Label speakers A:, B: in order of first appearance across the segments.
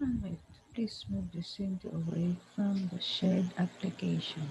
A: Alright, please move the center away from the shared application.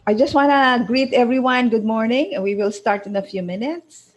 A: I just want to greet everyone. Good morning. We will start in a few minutes.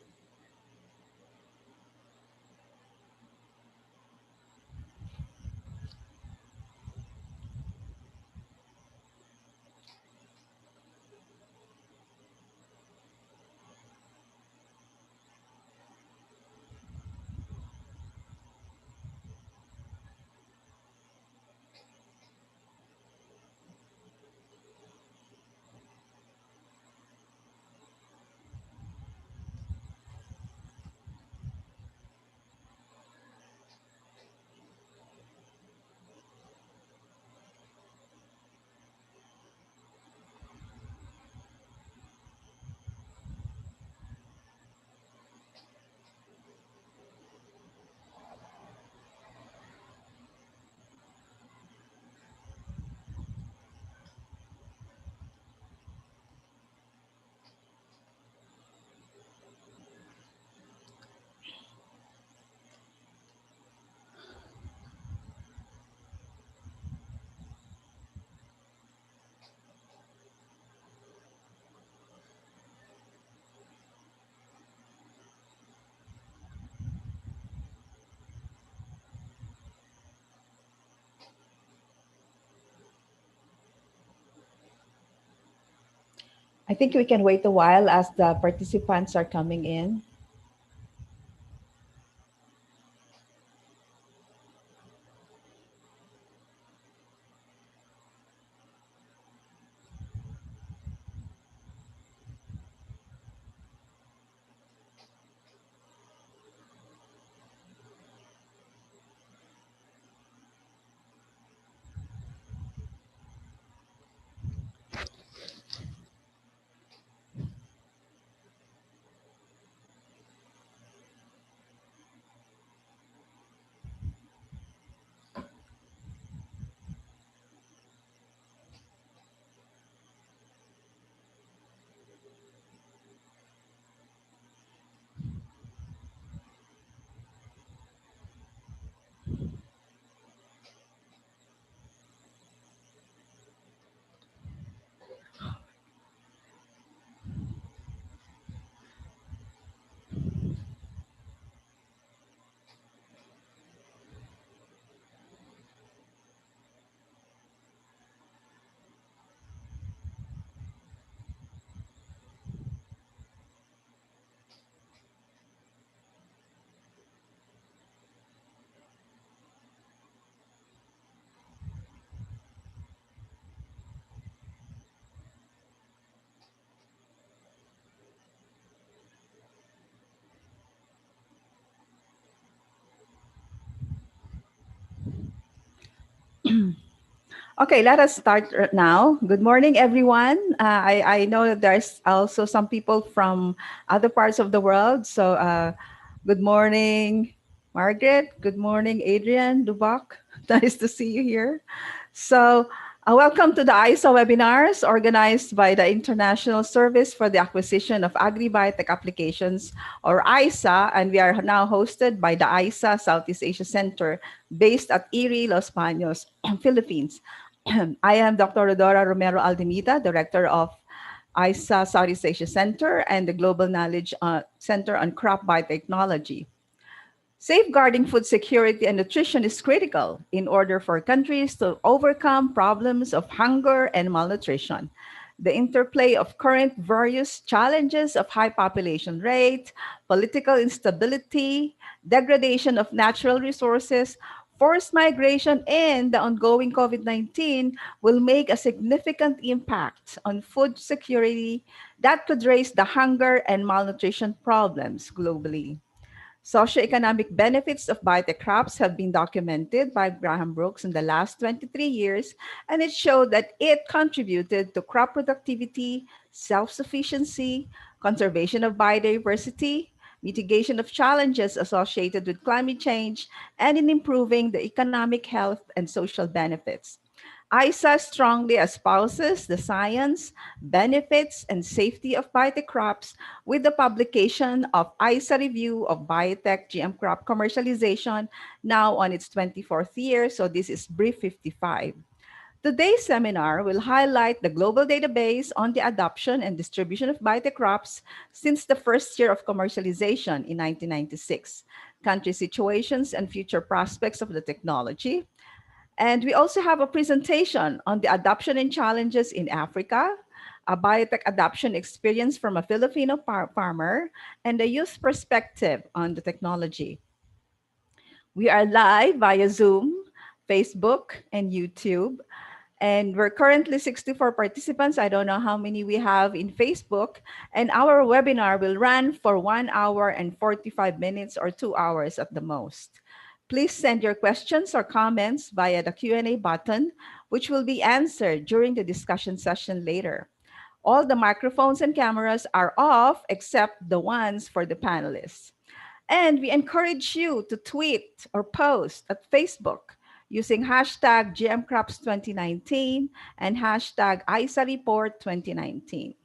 A: I think we can wait a while as the participants are coming in. Okay, let us start now. Good morning, everyone. I know that there's also some people from other parts of the world. So, good morning, Margaret. Good morning, Adrian Dubak. Nice to see you here. So, welcome to the ISA webinars organized by the International Service for the Acquisition of Agri-Biotech Applications, or ISA, and we are now hosted by the ISA Southeast Asia Center based at Erie, Los Baños, Philippines. I am Dr. Rodora Romero Aldemita, Director of ISA Southeast Asia Center and the Global Knowledge Center on Crop Biotechnology. Safeguarding food security and nutrition is critical in order for countries to overcome problems of hunger and malnutrition. The interplay of current various challenges of high population rate, political instability, degradation of natural resources, forced migration, and the ongoing COVID 19 will make a significant impact on food security that could raise the hunger and malnutrition problems globally. Socioeconomic benefits of biotech crops have been documented by Graham Brooks in the last 23 years, and it showed that it contributed to crop productivity, self sufficiency, conservation of biodiversity, mitigation of challenges associated with climate change, and in improving the economic health and social benefits. ISA strongly espouses the science, benefits, and safety of biotech crops with the publication of ISA Review of Biotech GM Crop Commercialization, now on its 24th year. So this is Brief 55. Today's seminar will highlight the global database on the adoption and distribution of biotech crops since the first year of commercialization in 1996, country situations and future prospects of the technology, and we also have a presentation on the adoption and challenges in Africa, a biotech adoption experience from a Filipino farmer, and a youth perspective on the technology. We are live via Zoom, Facebook, and YouTube. And we're currently 64 participants. I don't know how many we have in Facebook. And our webinar will run for 1 hour and 45 minutes or 2 hours at the most. Please send your questions or comments via the Q&A button, which will be answered during the discussion session later. All the microphones and cameras are off except the ones for the panelists. And we encourage you to tweet or post at Facebook using hashtag GMCrops2019 and hashtag ISAReport2019.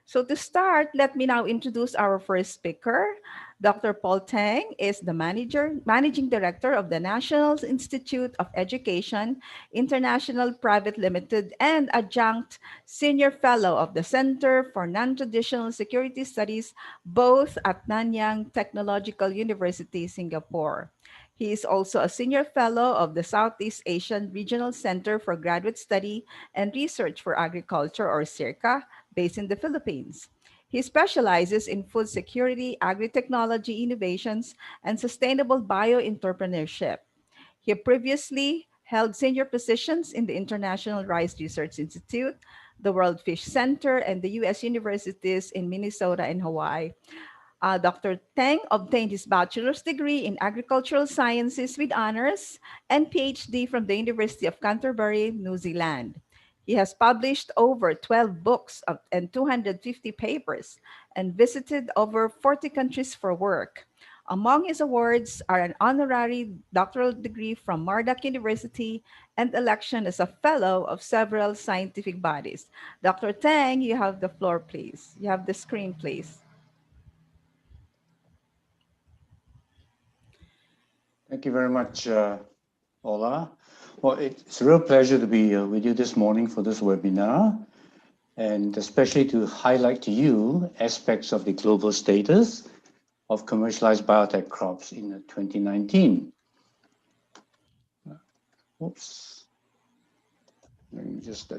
A: So to start, let me now introduce our first speaker. Dr. Paul Tang is the managing director of the National Institute of Education, International Private Limited, and adjunct senior fellow of the Center for Non-Traditional Security Studies, both at Nanyang Technological University, Singapore. He is also a senior fellow of the Southeast Asian Regional Center for Graduate Study and Research for Agriculture, or CIRCA, based in the Philippines. He specializes in food security, agri-technology innovations, and sustainable bioentrepreneurship. He previously held senior positions in the International Rice Research Institute, the World Fish Center, and the U.S. universities in Minnesota and Hawaii. Dr. Tang obtained his bachelor's degree in agricultural sciences with honors and PhD from the University of Canterbury, New Zealand. He has published over 12 books and 250 papers and visited over 40 countries for work. Among his awards are an honorary doctoral degree from Murdoch University and election as a fellow of several scientific bodies. Dr. Tang, you have the floor, please. You have the screen, please.
B: Thank you very much, Ola. Well, it's a real pleasure to be with you this morning for this webinar, and especially to highlight to you aspects of the global status of commercialized biotech crops in 2019. Oops. Let me just...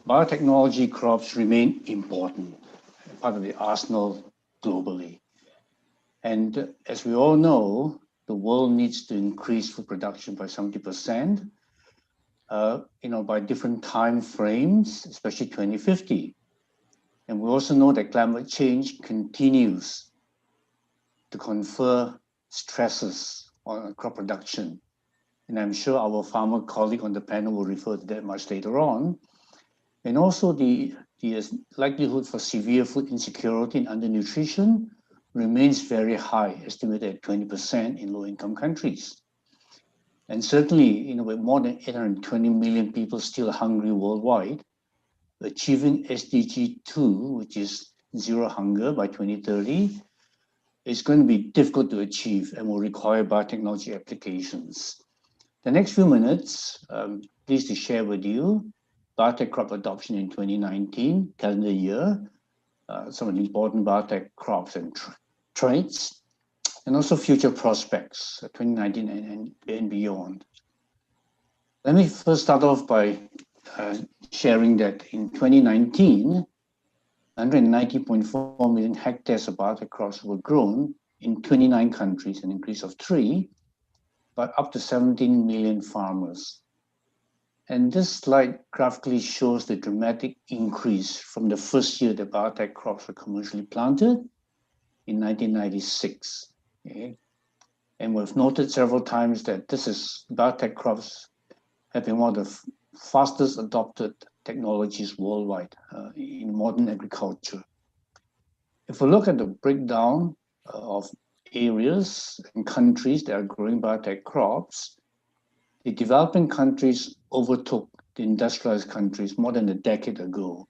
B: Biotechnology crops remain important, part of the arsenal globally. And as we all know, the world needs to increase food production by 70%, by different time frames, especially 2050. And we also know that climate change continues to confer stresses on crop production. and I'm sure our farmer colleague on the panel will refer to that much later on. And also the likelihood for severe food insecurity and undernutrition remains very high, estimated at 20% in low-income countries. And certainly, with more than 820 million people still hungry worldwide, achieving SDG 2, which is zero hunger by 2030, is going to be difficult to achieve and will require biotechnology applications. The next few minutes, pleased to share with you biotech crop adoption in 2019 calendar year, some of the important biotech crops and traits, and also future prospects, 2019 and beyond. Let me first start off by sharing that in 2019, 190.4 million hectares of biotech crops were grown in 29 countries, an increase of 3, but up to 17 million farmers. And this slide graphically shows the dramatic increase from the first year that biotech crops were commercially planted in 1996. Okay? And we've noted several times that biotech crops have been one of the fastest adopted technologies worldwide in modern agriculture. If we look at the breakdown of areas and countries that are growing biotech crops, the developing countries overtook the industrialized countries more than a decade ago.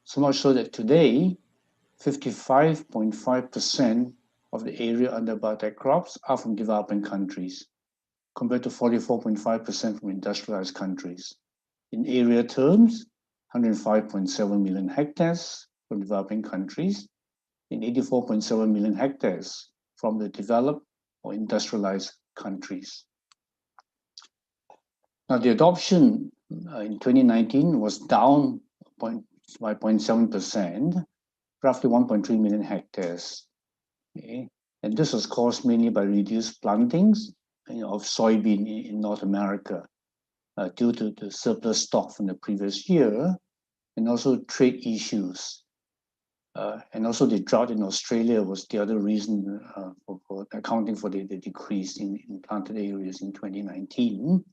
B: So much so that today, 55.5% of the area under biotech crops are from developing countries, compared to 44.5% from industrialized countries. In area terms, 105.7 million hectares from developing countries and 84.7 million hectares from the developed or industrialized countries. Now, the adoption in 2019 was down by 0.7%, roughly 1.3 million hectares. Okay? And this was caused mainly by reduced plantings of soybean in North America due to the surplus stock from the previous year, and also trade issues. And also the drought in Australia was the other reason for accounting for the decrease in planted areas in 2019.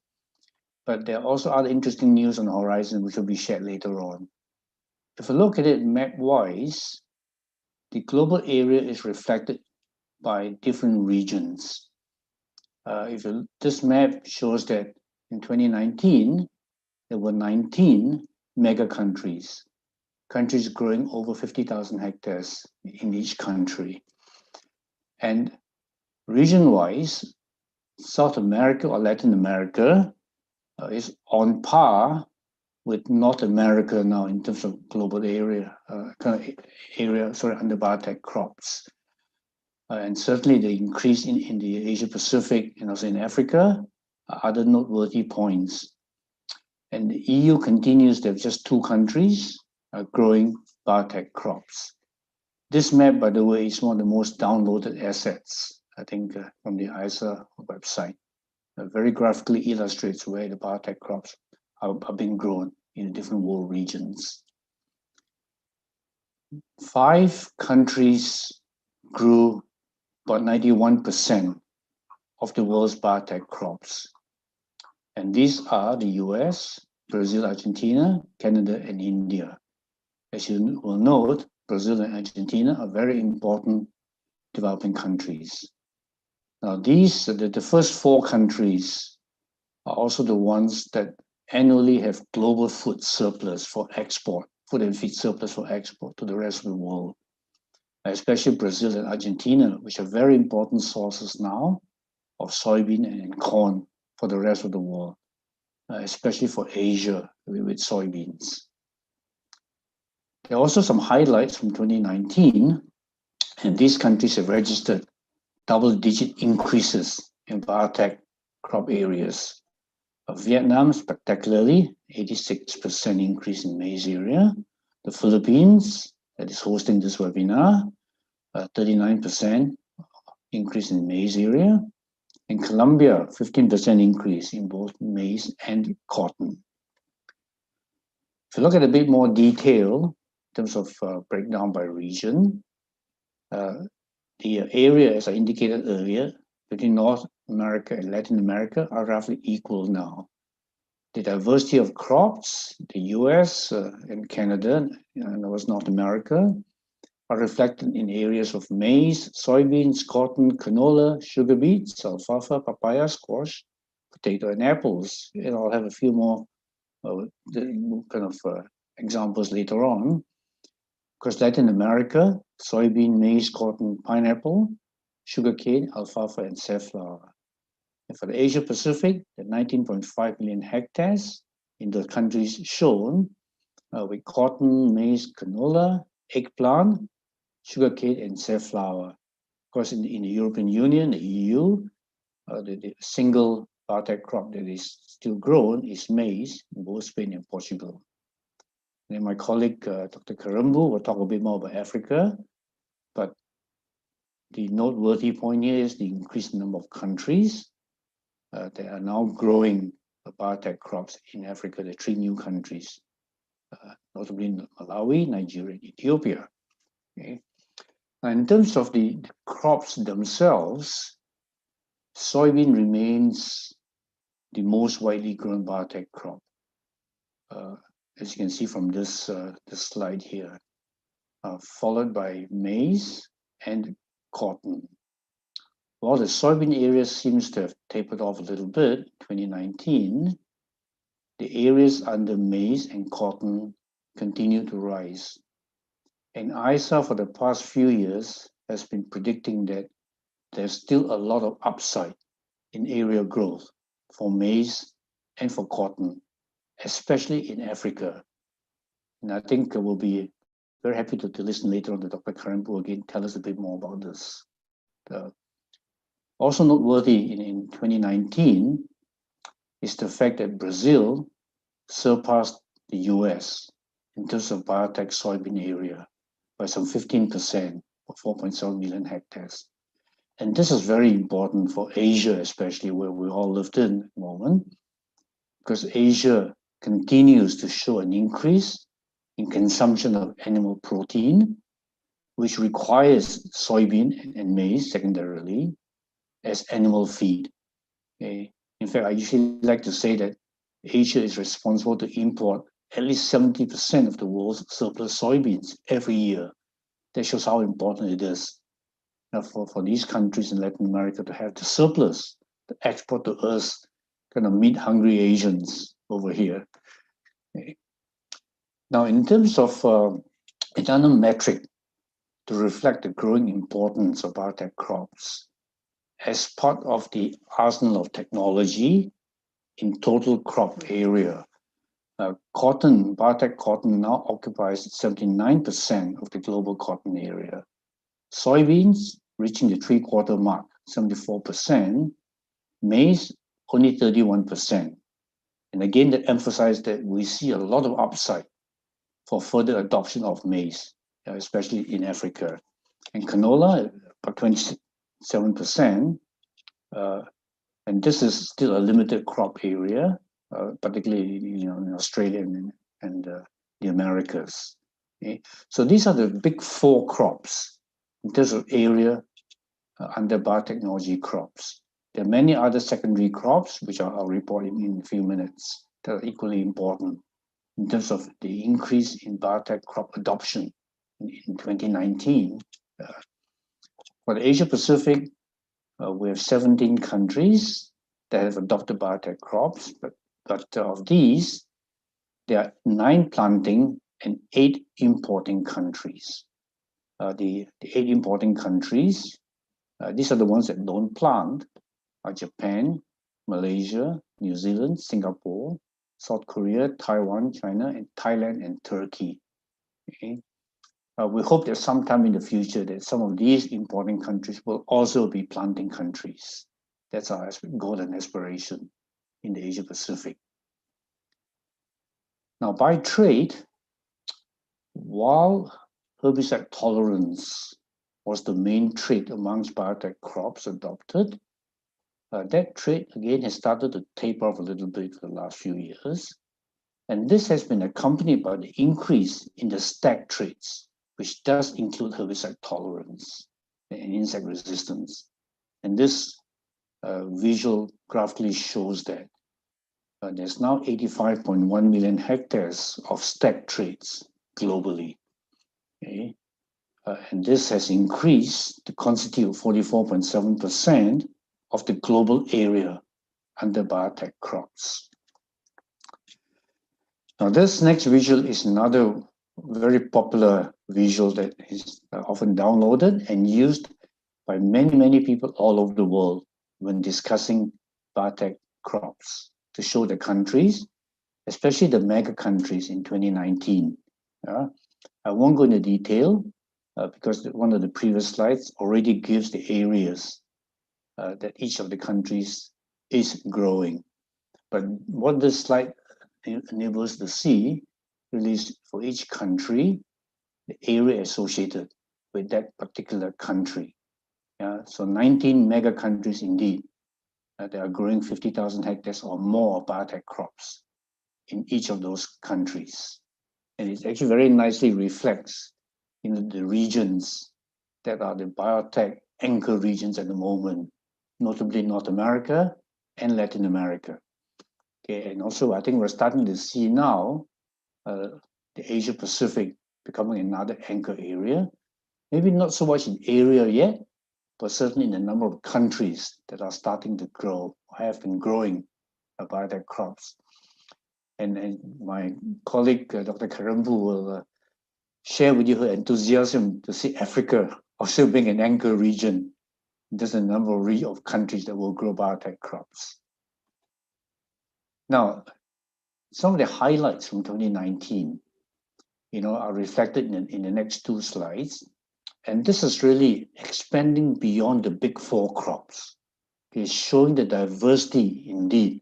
B: But there are also other interesting news on the horizon, which will be shared later on. If we look at it map-wise, the global area is reflected by different regions. This map shows that in 2019, there were 19 mega countries growing over 50,000 hectares in each country. And region-wise, South America or Latin America is on par with North America now in terms of global area, under biotech crops. And certainly the increase in the Asia Pacific and also in Africa are other noteworthy points. And the EU continues to have just 2 countries growing biotech crops. This map, by the way, is one of the most downloaded assets, I think, from the ISA website. Very graphically illustrates where the biotech crops are being grown in different world regions. 5 countries grew about 91% of the world's biotech crops. And these are the US, Brazil, Argentina, Canada, and India. As you will note, Brazil and Argentina are very important developing countries. Now, the first 4 countries are also the ones that annually have global food surplus for export, food and feed surplus for export to the rest of the world, especially Brazil and Argentina, which are very important sources now of soybean and corn for the rest of the world, especially for Asia with soybeans. There are also some highlights from 2019, and these countries have registered double-digit increases in biotech crop areas. Vietnam, spectacularly, 86% increase in maize area. The Philippines, that is hosting this webinar, 39% increase in maize area. In Colombia, 15% increase in both maize and cotton. If you look at a bit more detail in terms of breakdown by region, the area, as I indicated earlier, between North America and Latin America are roughly equal now. The diversity of crops, the US and Canada, and North America, are reflected in areas of maize, soybeans, cotton, canola, sugar beets, alfalfa, papaya, squash, potato, and apples. And I'll have a few more examples later on. Because Latin America, soybean, maize, cotton, pineapple, sugarcane, alfalfa, and safflower. And for the Asia Pacific, the 19.5 million hectares in the countries shown with cotton, maize, canola, eggplant, sugarcane, and safflower. Of course, in the European Union, the EU, the single Biotech crop that is still grown is maize in both Spain and Portugal. And my colleague, Dr. Karumbu, will talk a bit more about Africa, but the noteworthy point here is the increased number of countries that are now growing biotech crops in Africa, the 3 new countries, notably Malawi, Nigeria, and Ethiopia. Okay. And in terms of the crops themselves, soybean remains the most widely grown biotech crop, as you can see from this slide here, followed by maize and cotton. While the soybean area seems to have tapered off a little bit in 2019, the areas under maize and cotton continue to rise. And ISA for the past few years has been predicting that there's still a lot of upside in area growth for maize and for cotton, especially in Africa. And I think we'll be very happy to listen later on to Dr. Karimpo again, tell us a bit more about this. Also noteworthy in 2019 is the fact that Brazil surpassed the US in terms of biotech soybean area by some 15%, or 4.7 million hectares. And this is very important for Asia, especially where we all lived in at the moment, because Asia continues to show an increase in consumption of animal protein, which requires soybean and maize secondarily as animal feed. Okay. In fact, I usually like to say that Asia is responsible to import at least 70% of the world's surplus soybeans every year. That shows how important it is for these countries in Latin America to have the surplus, to export to us, kind of meet hungry Asians over here. Okay. Now, in terms of another metric to reflect the growing importance of biotech crops, as part of the arsenal of technology in total crop area, biotech cotton now occupies 79% of the global cotton area. Soybeans reaching the 3/4 mark, 74%, maize only 31%. And again, that emphasized that we see a lot of upside for further adoption of maize, especially in Africa. And canola, about 27%, and this is still a limited crop area, particularly in Australia and the Americas. Okay? So these are the big 4 crops in terms of area under biotechnology crops. There are many other secondary crops, which I'll report in a few minutes, that are equally important in terms of the increase in biotech crop adoption in 2019. For the Asia Pacific, we have 17 countries that have adopted biotech crops, but of these, there are 9 planting and 8 importing countries. The 8 importing countries, these are the ones that don't plant, are Japan, Malaysia, New Zealand, Singapore, South Korea, Taiwan, China, and Thailand and Turkey. Okay? We hope that sometime in the future that some of these importing countries will also be planting countries. That's our goal and aspiration in the Asia Pacific. Now, by trade, while herbicide tolerance was the main trait amongst biotech crops adopted, that trait again has started to taper off a little bit for the last few years. And this has been accompanied by the increase in the stack traits, which does include herbicide tolerance and insect resistance. And this visual graphically shows that there's now 85.1 million hectares of stacked traits globally. Okay? And this has increased to constitute 44.7% of the global area under biotech crops. Now, this next visual is another very popular visual that is often downloaded and used by many, many people all over the world when discussing biotech crops to show the countries, especially the mega countries in 2019. I won't go into detail because one of the previous slides already gives the areas that each of the countries is growing. But what this slide enables to see really is for each country, the area associated with that particular country. So 19 mega countries indeed. They are growing 50,000 hectares or more of biotech crops in each of those countries. And it actually very nicely reflects the regions that are the biotech anchor regions at the moment, notably North America and Latin America. Okay, and also I think we're starting to see now the Asia Pacific becoming another anchor area. Maybe not so much in area yet, but certainly in the number of countries that are starting to grow, have been growing biotech crops. And my colleague, Dr. Karambu, will share with you her enthusiasm to see Africa also being an anchor region. There's a number of countries that will grow biotech crops. Now, some of the highlights from 2019, are reflected in the next two slides. And this is really expanding beyond the big four crops. It's showing the diversity indeed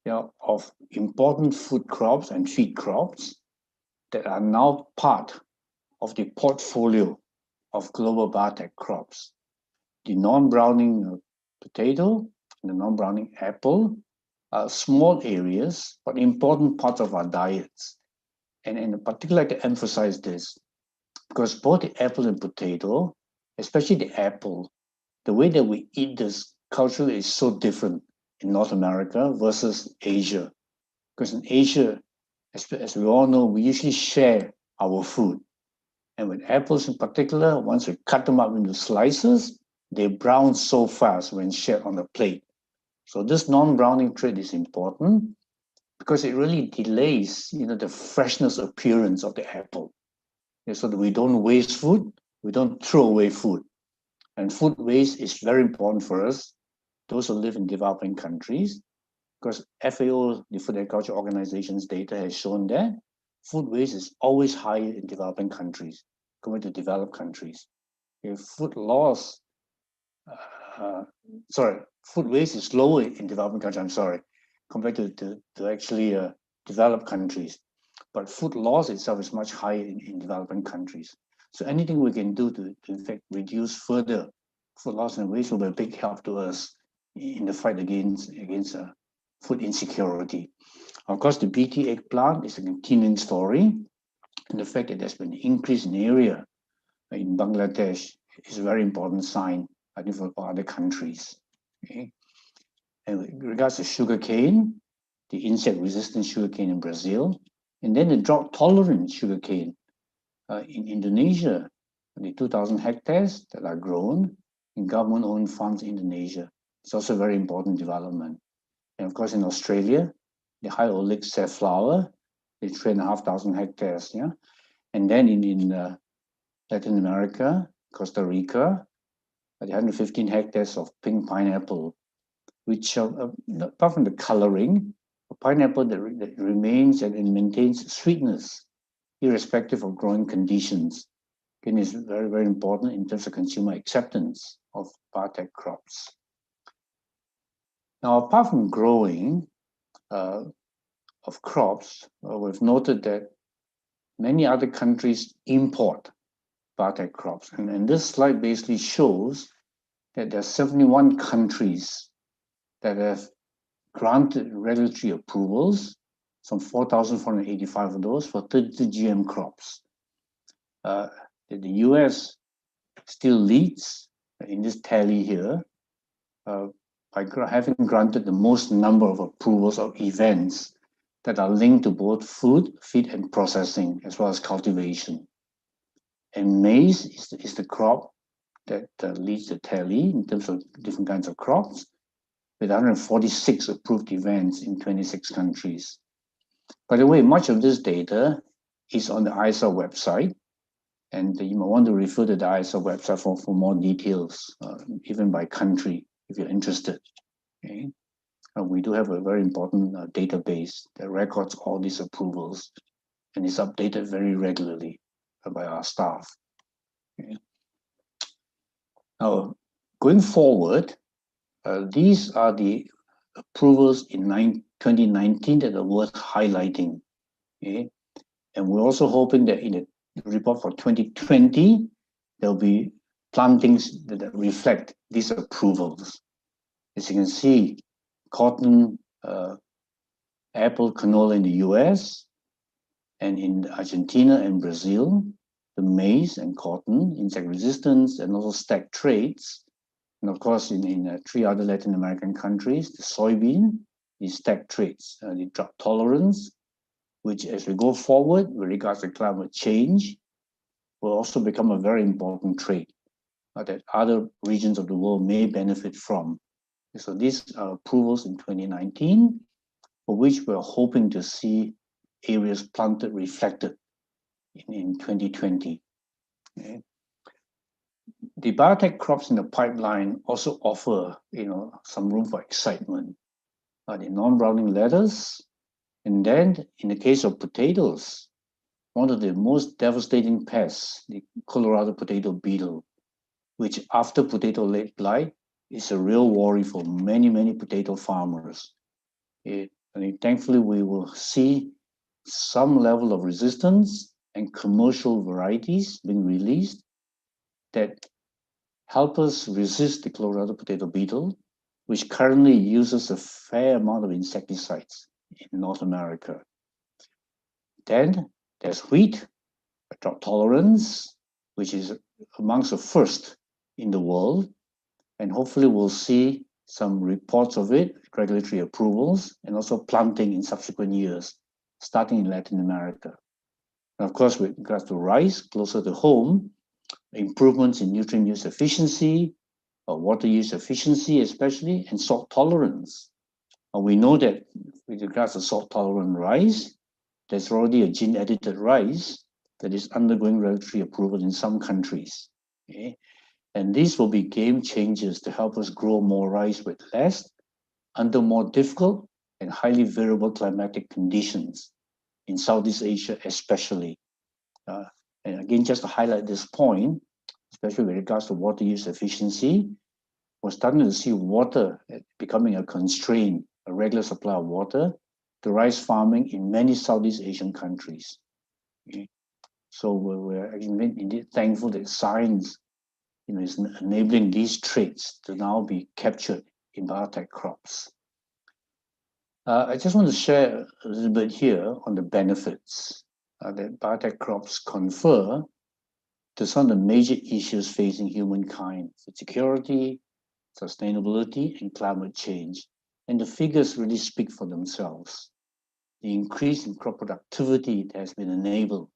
B: of important food crops and feed crops that are now part of the portfolio of global biotech crops. The non-browning potato and the non-browning apple are small areas, but important parts of our diets. And in particular, to emphasize this, because both the apple and potato, especially the apple, the way that we eat this culturally is so different in North America versus Asia. Because in Asia, as we all know, we usually share our food. And with apples in particular, once we cut them up into slices, they brown so fast when shared on the plate. So this non-browning trait is important because it really delays, the freshness appearance of the apple. So that we don't waste food, we don't throw away food. And food waste is very important for us, those who live in developing countries, because FAO, the Food Agriculture Organization's data has shown that food waste is always higher in developing countries compared to developed countries. If food loss, food waste is lower in developing countries, compared to actually developed countries. But food loss itself is much higher in developing countries. So anything we can do to in fact, reduce further food loss and waste will be a big help to us in the fight against food insecurity. Of course, the BT eggplant is a continuing story. And the fact that there's been an increase in area in Bangladesh is a very important sign, I think, for other countries. Okay? And with regards to sugarcane, the insect-resistant sugarcane in Brazil, and then the drought-tolerant sugarcane in Indonesia, the 2,000 hectares that are grown in government-owned farms in Indonesia. It's also a very important development. And of course, in Australia, the high oleic safflower, the 3,500 hectares. And then in Latin America, Costa Rica, the 115 hectares of pink pineapple, which, apart from the coloring, a pineapple that remains and maintains sweetness, irrespective of growing conditions. Again, is very, very important in terms of consumer acceptance of biotech crops. Now, apart from growing of crops, we've noted that many other countries import biotech crops. And this slide basically shows that there are 71 countries that have granted regulatory approvals, some 4,485 of those for 32 GM crops. The US still leads in this tally here, by having granted the most number of approvals of events that are linked to both food, feed, and processing, as well as cultivation. And maize is the crop that leads the tally in terms of different kinds of crops, with 146 approved events in 26 countries. By the way, much of this data is on the ISA website, and you might want to refer to the ISA website for more details, even by country, if you're interested. Okay? We do have a very important database that records all these approvals and is updated very regularly by our staff. Okay? Now, going forward, these are the approvals in 2019 that are worth highlighting. Okay? And we're also hoping that in the report for 2020, there'll be plantings that reflect these approvals. As you can see, cotton, apple, canola in the US, and in Argentina and Brazil, the maize and cotton, insect resistance, and also stacked traits. And of course, in 3 other Latin American countries, the soybean, the stacked traits, the drought tolerance, which as we go forward with regards to climate change, will also become a very important trait that other regions of the world may benefit from. So these are approvals in 2019, for which we're hoping to see areas planted reflected in 2020. Okay. The biotech crops in the pipeline also offer, some room for excitement. The non-browning lettuce, and then in the case of potatoes, one of the most devastating pests, the Colorado potato beetle, which after potato late blight is a real worry for many, many potato farmers. Thankfully, we will see some level of resistance and commercial varieties being released that help us resist the Colorado potato beetle, which currently uses a fair amount of insecticides in North America. Then there's wheat, drought tolerance, which is amongst the first in the world, and hopefully we'll see some reports of it, regulatory approvals, and also planting in subsequent years, starting in Latin America. And of course, with regards to rice, closer to home, improvements in nutrient use efficiency, water use efficiency especially, and salt tolerance. We know that with regards to salt-tolerant rice, there's already a gene-edited rice that is undergoing regulatory approval in some countries. Okay? And these will be game changers to help us grow more rice with less, under more difficult and highly variable climatic conditions in Southeast Asia especially. And again, just to highlight this point, especially with regards to water use efficiency, we're starting to see water becoming a constraint, a regular supply of water to rice farming in many Southeast Asian countries. Okay? So we're indeed thankful that science is enabling these traits to now be captured in biotech crops. I just want to share a little bit here on the benefits that biotech crops confer to some of the major issues facing humankind: food security, sustainability, and climate change. And the figures really speak for themselves. The increase in crop productivity that has been enabled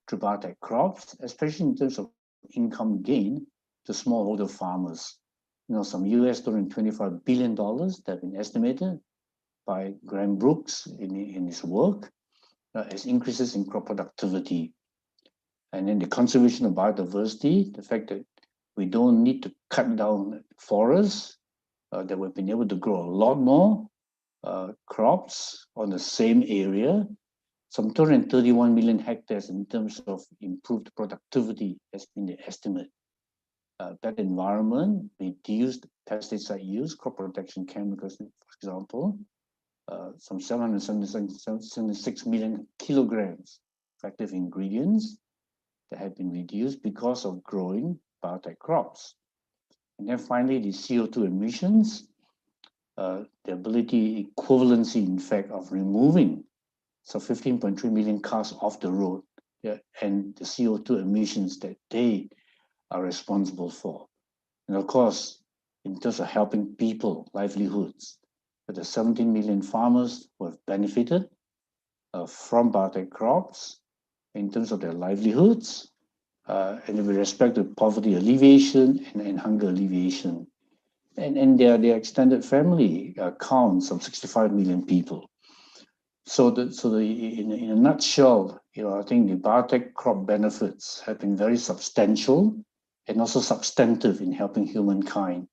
B: through biotech crops, especially in terms of income gain to smallholder farmers. Some US $225 billion that have been estimated by Graham Brooks in his work as increases in crop productivity. And then the conservation of biodiversity, the fact that we don't need to cut down forests, that we've been able to grow a lot more crops on the same area, some 231 million hectares in terms of improved productivity has been the estimate. That environment reduced pesticide use, crop protection chemicals, for example, some 776 million kilograms of active ingredients that have been reduced because of growing biotech crops. And then finally, the CO2 emissions, the ability, equivalency, in fact, of removing 15.3 million cars off the road, and the CO2 emissions that they are responsible for. And of course, in terms of helping people, livelihoods. There are 17 million farmers who have benefited from biotech crops in terms of their livelihoods, and with respect to poverty alleviation and hunger alleviation. And their extended family counts of 65 million people. In a nutshell, I think the biotech crop benefits have been very substantial and also substantive in helping humankind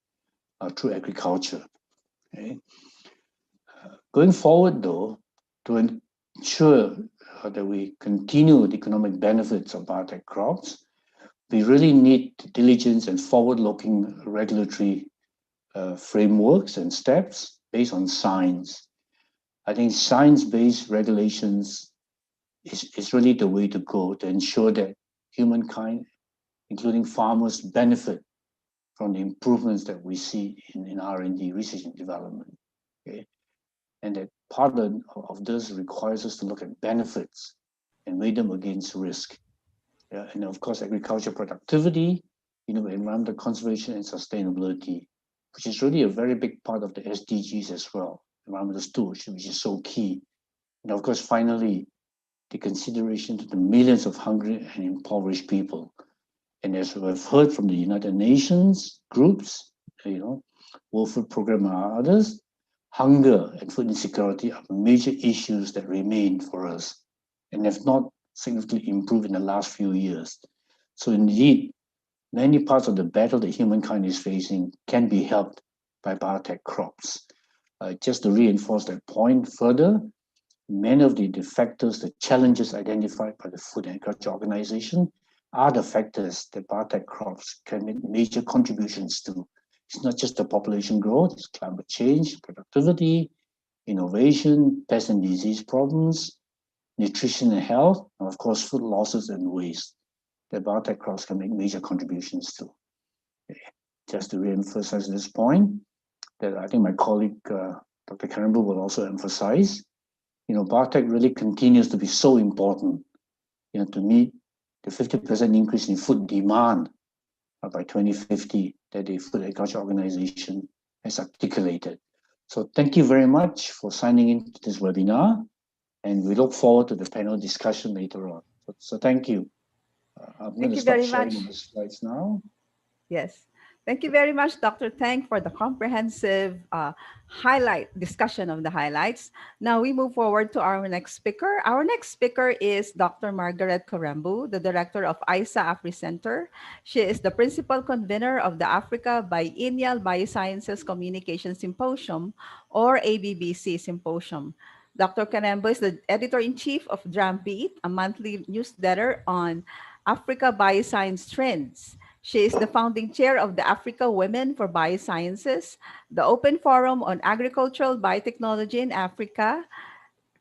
B: through agriculture. Okay? Going forward, though, to ensure that we continue the economic benefits of biotech crops, we really need diligence and forward-looking regulatory frameworks and steps based on science. I think science-based regulations is really the way to go to ensure that humankind, including farmers, benefit from the improvements that we see in R&D, research and development. Okay? And that part of this requires us to look at benefits and weigh them against risk. Yeah? And of course, agriculture productivity, environmental conservation and sustainability, which is really a very big part of the SDGs as well, environmental stewardship, which is so key. And of course, finally, the consideration to the millions of hungry and impoverished people. And as we've heard from the United Nations groups, World Food Programme and others, hunger and food insecurity are major issues that remain for us and have not significantly improved in the last few years. So indeed, many parts of the battle that humankind is facing can be helped by biotech crops. Just to reinforce that point further, many of the factors, the challenges identified by the Food and Agriculture Organization are the factors that biotech crops can make major contributions to. It's not just the population growth, it's climate change, productivity, innovation, pest and disease problems, nutrition and health, and of course, food losses and waste that biotech crops can make major contributions to. Just to re-emphasize this point, that I think my colleague, Dr. Karambu, will also emphasize, biotech really continues to be so important, to meet the 50% increase in food demand by 2050 that the Food and Agriculture Organization has articulated. So thank you very much for signing in to this webinar, and we look forward to the panel discussion later on. So thank you. I'm going
A: Thank
B: to
A: you
B: stop
A: very
B: sharing
A: much.
B: my slides now.
A: Yes. Thank you very much, Dr. Tang, for the comprehensive discussion of the highlights. Now we move forward to our next speaker. Our next speaker is Dr. Margaret Korembu, the director of ISA Afri Center. She is the principal convener of the Africa Biennial Biosciences Communication Symposium, or ABBC Symposium. Dr. Korembu is the editor-in-chief of Drumbeat, a monthly newsletter on Africa Bioscience Trends. She is the founding chair of the Africa Women for Biosciences, the Open Forum on Agricultural Biotechnology in Africa,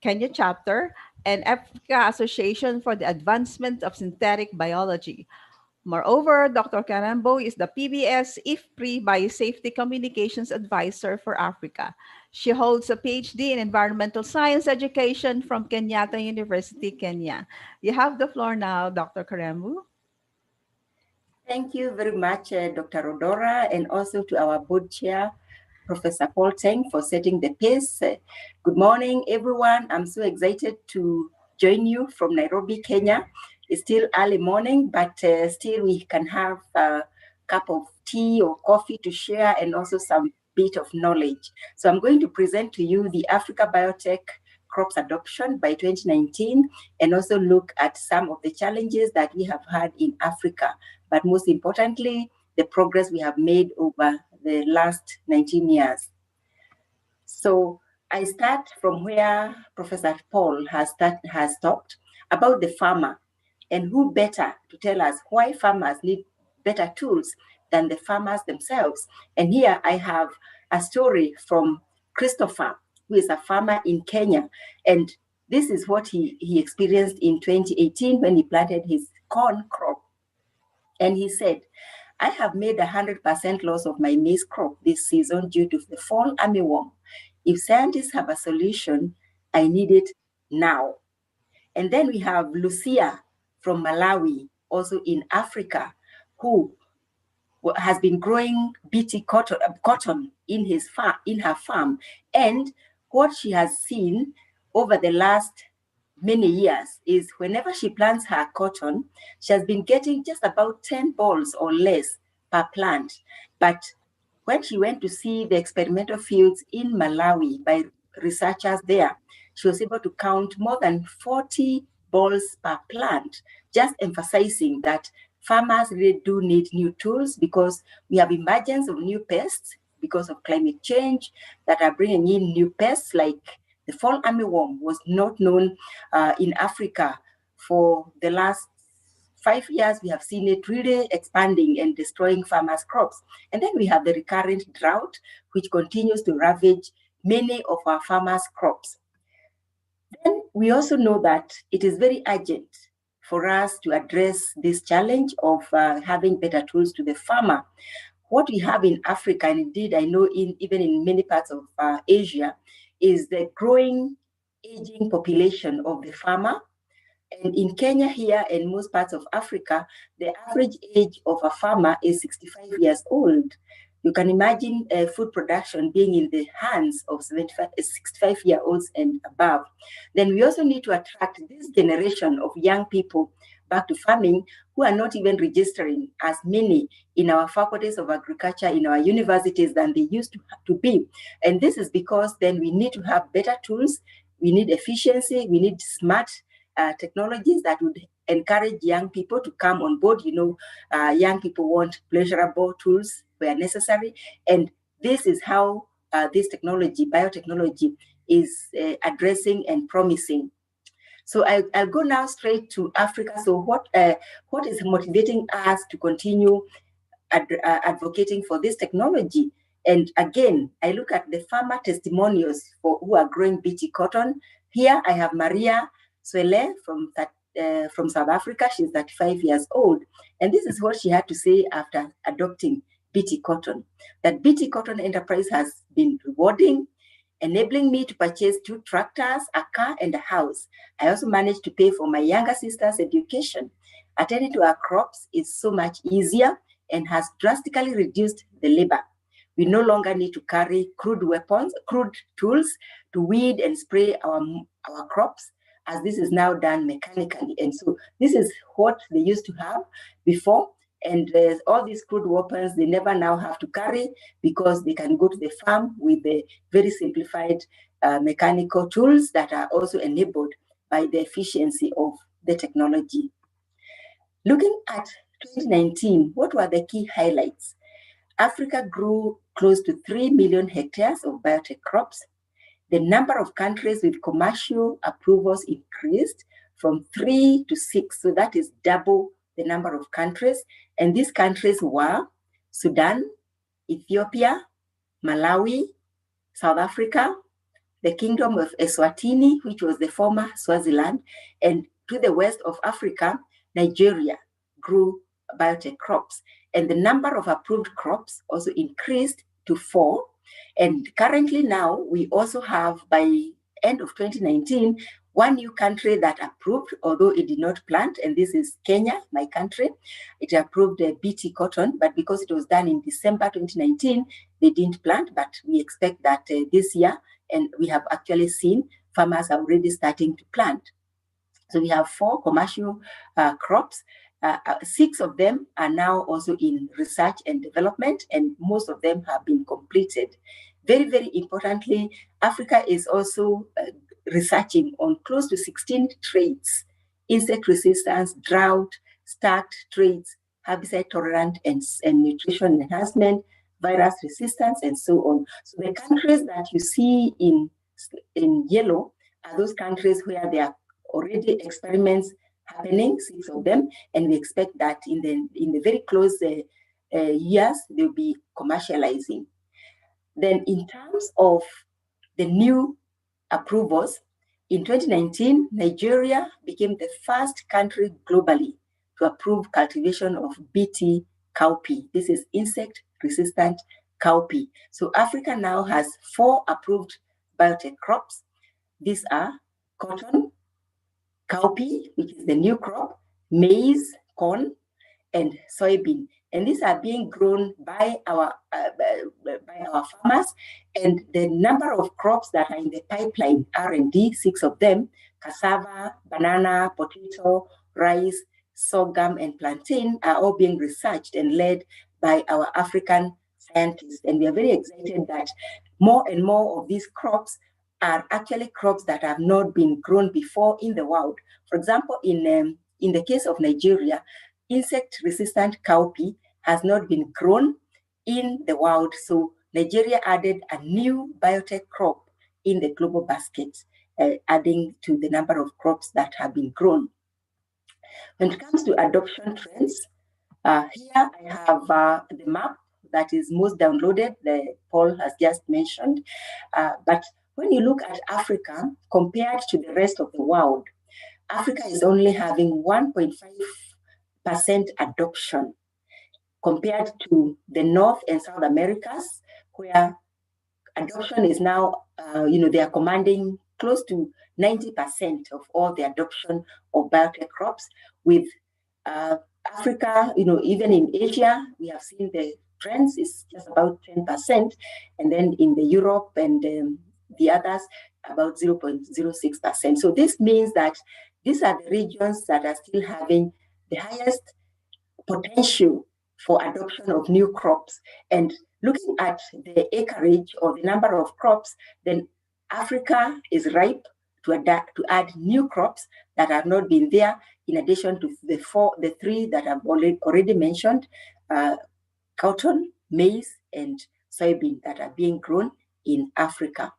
A: Kenya chapter, and Africa Association for the Advancement of Synthetic Biology. Moreover, Dr. Karambo is the PBS IFPRI Biosafety Communications Advisor for Africa. She holds a PhD in Environmental Science Education from Kenyatta University, Kenya. You have the floor now, Dr. Karambo.
C: Thank you very much, Dr. Rodora, and also to our board chair, Professor Paul Teng, for setting the pace. Good morning, everyone. I'm so excited to join you from Nairobi, Kenya. It's still early morning, but still we can have a cup of tea or coffee to share and also some bit of knowledge. So I'm going to present to you the Africa Biotech Crops Adoption by 2019 and also look at some of the challenges that we have had in Africa, but most importantly, the progress we have made over the last 19 years. So I start from where Professor Paul has talked about the farmer, and who better to tell us why farmers need better tools than the farmers themselves. And here I have a story from Christopher, who is a farmer in Kenya. And this is what he experienced in 2018 when he planted his corn crop. And he said, I have made 100% loss of my maize crop this season due to the fall armyworm. If scientists have a solution, I need it now. And then we have Lucia from Malawi, also in Africa, who has been growing BT cotton in her farm, and what she has seen over the last many years is whenever she plants her cotton, she has been getting just about 10 balls or less per plant. But when she went to see the experimental fields in Malawi by researchers there, she was able to count more than 40 balls per plant, just emphasizing that farmers really do need new tools because we have emergence of new pests because of climate change that are bringing in new pests like the fall armyworm was not known in Africa for the last 5 years. We have seen it really expanding and destroying farmers' crops. And then we have the recurrent drought, which continues to ravage many of our farmers' crops. Then we also know that it is very urgent for us to address this challenge of having better tools to the farmer. What we have in Africa, and indeed I know even in many parts of Asia, is the growing aging population of the farmer. And in Kenya here and most parts of Africa, the average age of a farmer is 65 years old. You can imagine food production being in the hands of 65-year-olds and above. Then we also need to attract this generation of young people back to farming who are not even registering as many in our faculties of agriculture, in our universities than they used to be. And this is because then we need to have better tools, we need efficiency, we need smart technologies that would encourage young people to come on board. Young people want pleasurable tools where necessary. And this is how this technology, biotechnology, is addressing and promising. So I'll go now straight to Africa. So what is motivating us to continue advocating for this technology? And again, I look at the farmer testimonials for who are growing BT cotton. Here I have Maria Swele from South Africa. She's 35 years old. And this is what she had to say after adopting BT cotton. That BT cotton enterprise has been rewarding, enabling me to purchase 2 tractors, a car, and a house. I also managed to pay for my younger sister's education. Attending to our crops is so much easier and has drastically reduced the labor. We no longer need to carry crude tools to weed and spray our crops, as this is now done mechanically. And so this is what they used to have before. And all these crude weapons, they never now have to carry because they can go to the farm with the very simplified mechanical tools that are also enabled by the efficiency of the technology. Looking at 2019, what were the key highlights? Africa grew close to 3 million hectares of biotech crops. The number of countries with commercial approvals increased from 3 to 6, so that is double the number of countries. And these countries were Sudan, Ethiopia, Malawi, South Africa, the Kingdom of Eswatini, which was the former Swaziland, and to the west of Africa, Nigeria grew biotech crops. And the number of approved crops also increased to 4. And currently now, we also have, by end of 2019, 1 new country that approved, although it did not plant, and this is Kenya, my country. It approved BT cotton, but because it was done in December 2019, they didn't plant, but we expect that this year, and we have actually seen farmers are already starting to plant. So we have 4 commercial crops. 6 of them are now also in research and development, and most of them have been completed. Very, very importantly, Africa is also researching on close to 16 traits: insect resistance, drought, stacked traits, herbicide tolerant, and nutrition enhancement, virus resistance, and so on. So the countries that you see in yellow are those countries where there are already experiments happening, 6 of them, and we expect that in the very close years they'll be commercializing. Then in terms of the new approvals, in 2019, Nigeria became the first country globally to approve cultivation of BT cowpea. This is insect-resistant cowpea. So Africa now has 4 approved biotech crops. These are cotton, cowpea, which is the new crop, maize, corn, and soybean. and these are being grown by our farmers. And the number of crops that are in the pipeline, R&D, 6 of them: cassava, banana, potato, rice, sorghum, and plantain, are all being researched and led by our African scientists. And we are very excited that more and more of these crops are actually crops that have not been grown before in the world. For example, in the case of Nigeria, insect-resistant cowpea has not been grown in the world. So Nigeria added a new biotech crop in the global basket, adding to the number of crops that have been grown. When it comes to adoption trends, here I have the map that is most downloaded, the Paul has just mentioned. But when you look at Africa compared to the rest of the world, Africa is only having 1.5% adoption compared to the North and South Americas, where adoption is now, they are commanding close to 90% of all the adoption of biotech crops. With Africa, even in Asia, we have seen the trends is just about 10%, and then in the Europe and the others, about 0.06%. So this means that these are the regions that are still having the highest potential for adoption of new crops. And looking at the acreage or the number of crops, then Africa is ripe to add new crops that have not been there, in addition to the three that I've already mentioned: cotton, maize, and soybean that are being grown in Africa.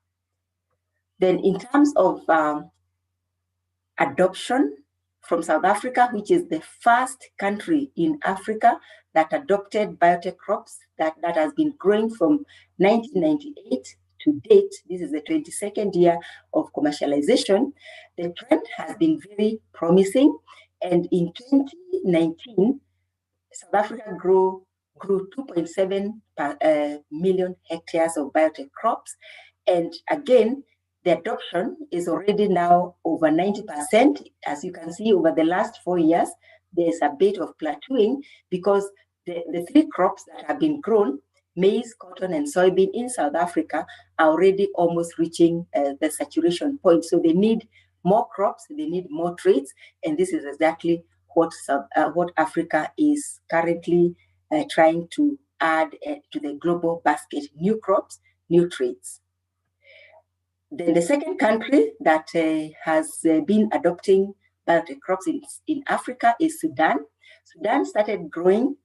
C: Then in terms of adoption from South Africa, which is the first country in Africa that adopted biotech crops, that has been growing from 1998 to date. This is the 22nd year of commercialization. The trend has been very promising. And in 2019, South Africa grew 2.7 million hectares of biotech crops. And again, the adoption is already now over 90%. As you can see, over the last 4 years, there's a bit of plateauing because the three crops that have been grown, maize, cotton, and soybean in South Africa, are already almost reaching the saturation point. So they need more crops, they need more traits, and this is exactly what Africa is currently trying to add to the global basket: new crops, new traits. Then the second country that has been adopting biotech crops in Africa is Sudan. Sudan started growing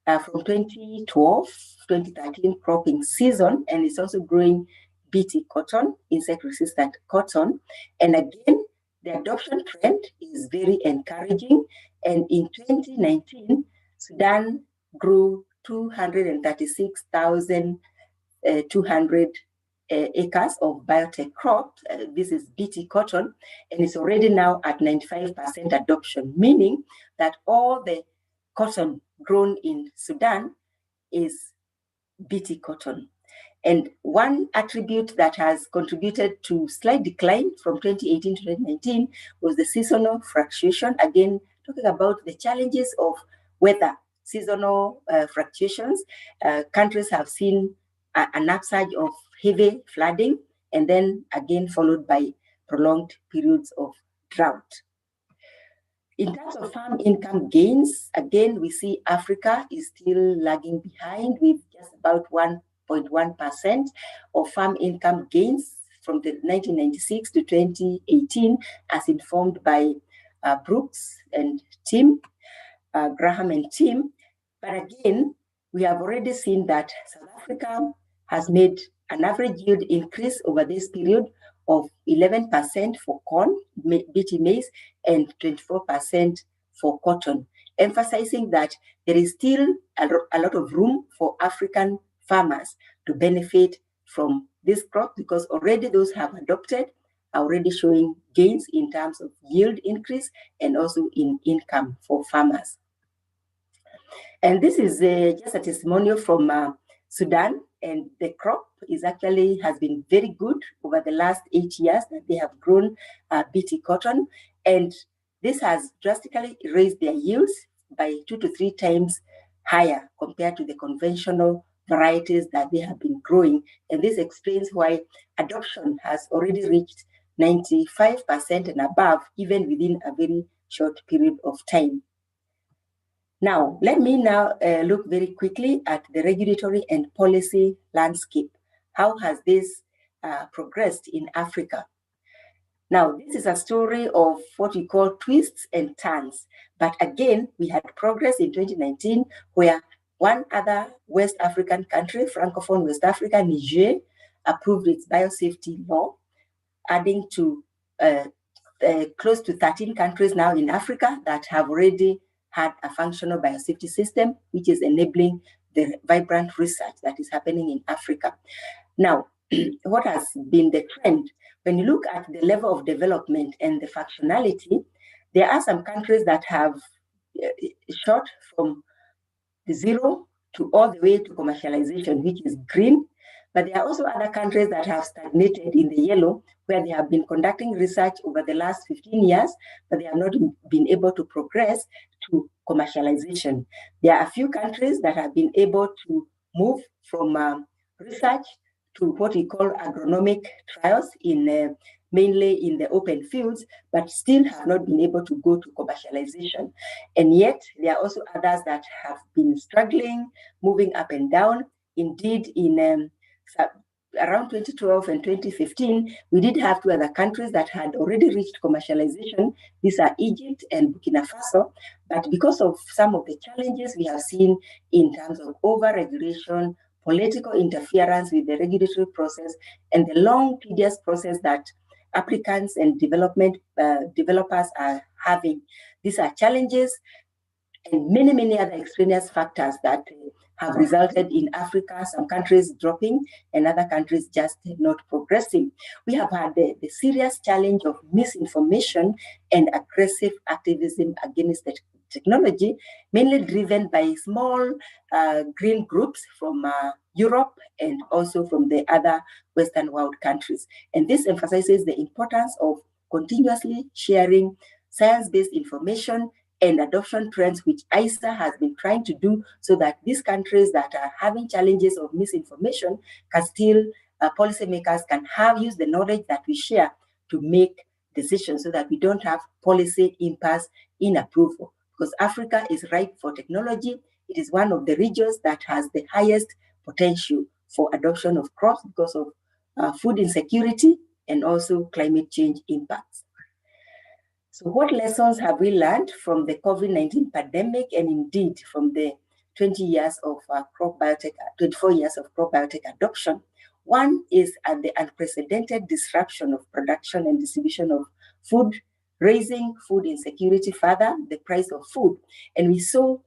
C: from 2012-2013 cropping season, and it's also growing BT cotton, insect-resistant cotton. And again, the adoption trend is very encouraging. And in 2019, Sudan grew 236,200 acres of biotech crops. This is BT cotton, and it's already now at 95% adoption, meaning that all the cotton grown in Sudan is BT cotton. And one attribute that has contributed to slight decline from 2018 to 2019 was the seasonal fluctuation. Again, talking about the challenges of weather, seasonal fluctuations. Countries have seen an upsurge of heavy flooding, and then again followed by prolonged periods of drought. In terms of farm income gains, again, we see Africa is still lagging behind with just about 1.1% of farm income gains from the 1996 to 2018, as informed by Brooks and Tim, Graham and Tim. But again, we have already seen that South Africa has made an average yield increase over this period of 11% for corn, BT maize, and 24% for cotton, emphasizing that there is still a lot of room for African farmers to benefit from this crop, because already those have adopted are already showing gains in terms of yield increase and also in income for farmers. And this is just a testimonial from Sudan, and the crop has been very good over the last 8 years that they have grown BT cotton, and this has drastically raised their yields by 2 to 3 times higher compared to the conventional varieties that they have been growing. And this explains why adoption has already reached 95% and above, even within a very short period of time. Now, let me now look very quickly at the regulatory and policy landscape. How has this progressed in Africa? Now, this is a story of what we call twists and turns. But again, we had progress in 2019 where one other West African country, Francophone West Africa, Niger, approved its biosafety law, adding to close to 13 countries now in Africa that have already had a functional biosafety system, which is enabling the vibrant research that is happening in Africa. Now, what has been the trend? When you look at the level of development and the functionality, there are some countries that have shot from the zero to all the way to commercialization, which is green. But there are also other countries that have stagnated in the yellow, where they have been conducting research over the last 15 years, but they have not been able to progress to commercialization. There are a few countries that have been able to move from research to what we call agronomic trials in mainly in the open fields, but still have not been able to go to commercialization. And yet, there are also others that have been struggling, moving up and down. Indeed, in around 2012 and 2015, we did have two other countries that had already reached commercialization. These are Egypt and Burkina Faso. But because of some of the challenges we have seen in terms of over-regulation, political interference with the regulatory process, and the long, tedious process that applicants and developers are having. These are challenges and many, many other extraneous factors that have resulted in Africa, some countries dropping and other countries just not progressing. We have had the serious challenge of misinformation and aggressive activism against the technology, mainly driven by small green groups from Europe and also from the other Western world countries. And this emphasizes the importance of continuously sharing science-based information and adoption trends, which ISA has been trying to do so that these countries that are having challenges of misinformation can still, policymakers can use the knowledge that we share to make decisions so that we don't have policy impasse in approval. Because Africa is ripe for technology. It is one of the regions that has the highest potential for adoption of crops because of food insecurity and also climate change impacts. So what lessons have we learned from the COVID-19 pandemic and indeed from the 20 years of crop biotech, 24 years of crop biotech adoption? One is the unprecedented disruption of production and distribution of food, raising food insecurity further, the price of food. And we saw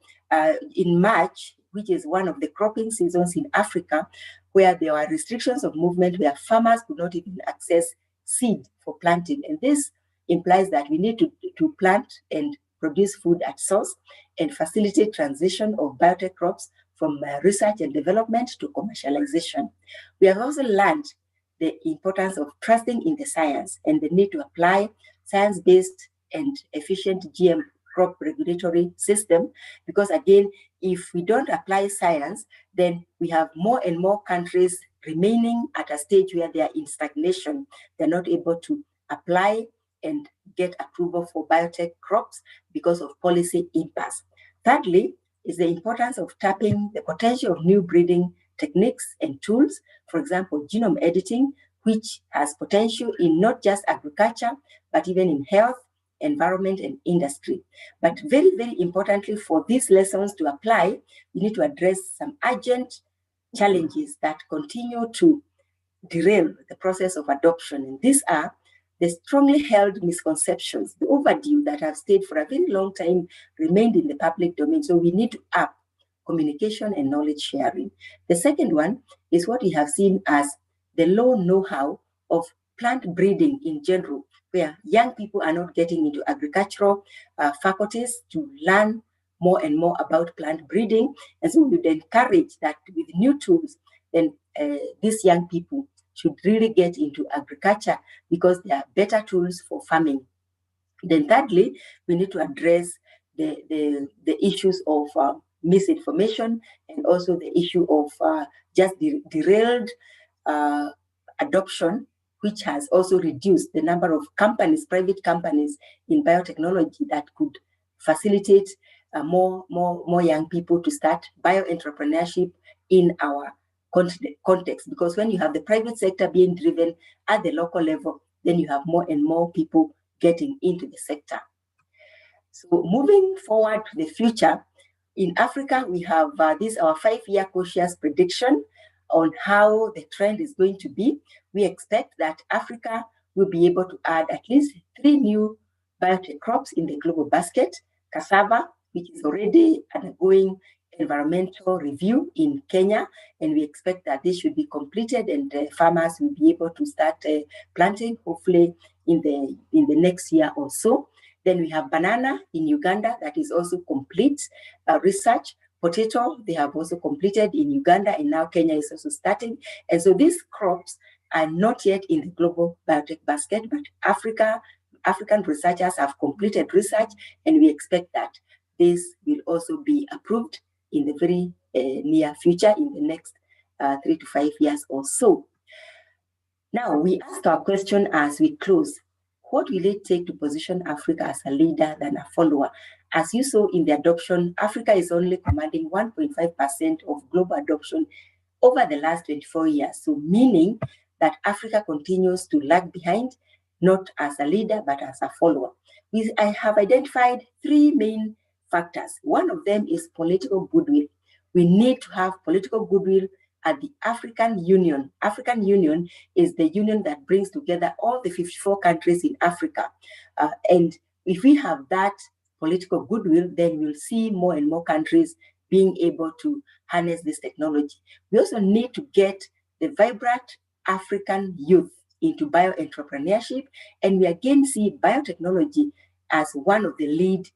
C: in March, which is one of the cropping seasons in Africa, where there were restrictions of movement, where farmers could not even access seed for planting. And this implies that we need to plant and produce food at source and facilitate transition of biotech crops from research and development to commercialization. We have also learned the importance of trusting in the science and the need to apply science-based and efficient GM crop regulatory system, because again, if we don't apply science, then we have more and more countries remaining at a stage where they are in stagnation. They're not able to apply and get approval for biotech crops because of policy impasse. Thirdly, is the importance of tapping the potential of new breeding techniques and tools, for example, genome editing, which has potential in not just agriculture, but even in health, environment, and industry. But very, very importantly, for these lessons to apply, we need to address some urgent challenges that continue to derail the process of adoption. And these are the strongly held misconceptions, the overdue that have stayed for a very long time, remained in the public domain. So we need to up communication and knowledge sharing. The second one is what we have seen as the low know-how of plant breeding in general, where young people are not getting into agricultural faculties to learn more and more about plant breeding. And so we would encourage that with new tools, then these young people should really get into agriculture because there are better tools for farming. Then thirdly, we need to address the issues of misinformation, and also the issue of just derailed adoption, which has also reduced the number of companies, private companies in biotechnology that could facilitate more young people to start bioentrepreneurship in our context. Because when you have the private sector being driven at the local level, then you have more and more people getting into the sector. So moving forward to the future, in Africa, we have this our 5-year cautious prediction on how the trend is going to be. We expect that Africa will be able to add at least 3 new biotech crops in the global basket. Cassava, which is already undergoing environmental review in Kenya, and we expect that this should be completed and farmers will be able to start planting, hopefully in the next year or so. Then we have banana in Uganda that is also complete research. Potato, they have also completed in Uganda, and now Kenya is also starting. And so these crops are not yet in the global biotech basket, but African researchers have completed research, and we expect that this will also be approved in the very near future, in the next 3 to 5 years or so. Now, we ask our question as we close. What will it take to position Africa as a leader than a follower? As you saw in the adoption, Africa is only commanding 1.5% of global adoption over the last 24 years. So meaning that Africa continues to lag behind, not as a leader, but as a follower. I have identified 3 main factors. One of them is political goodwill. We need to have political goodwill at the African Union. African Union is the union that brings together all the 54 countries in Africa. And if we have that political goodwill, then we'll see more and more countries being able to harness this technology. We also need to get the vibrant African youth into bioentrepreneurship, and we again see biotechnology as one of the lead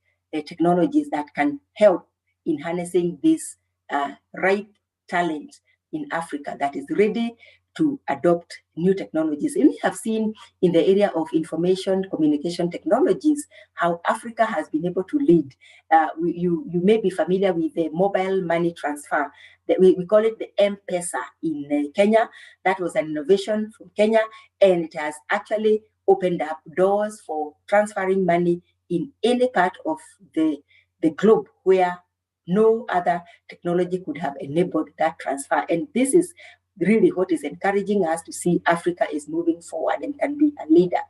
C: technologies that can help in harnessing this ripe talent in Africa that is ready to adopt new technologies. And we have seen in the area of information communication technologies how Africa has been able to lead. You may be familiar with the mobile money transfer. We call it the M-Pesa in Kenya. That was an innovation from Kenya, and it has actually opened up doors for transferring money in any part of the globe where no other technology could have enabled that transfer. And this is really what is encouraging us to see Africa is moving forward and can be a leader.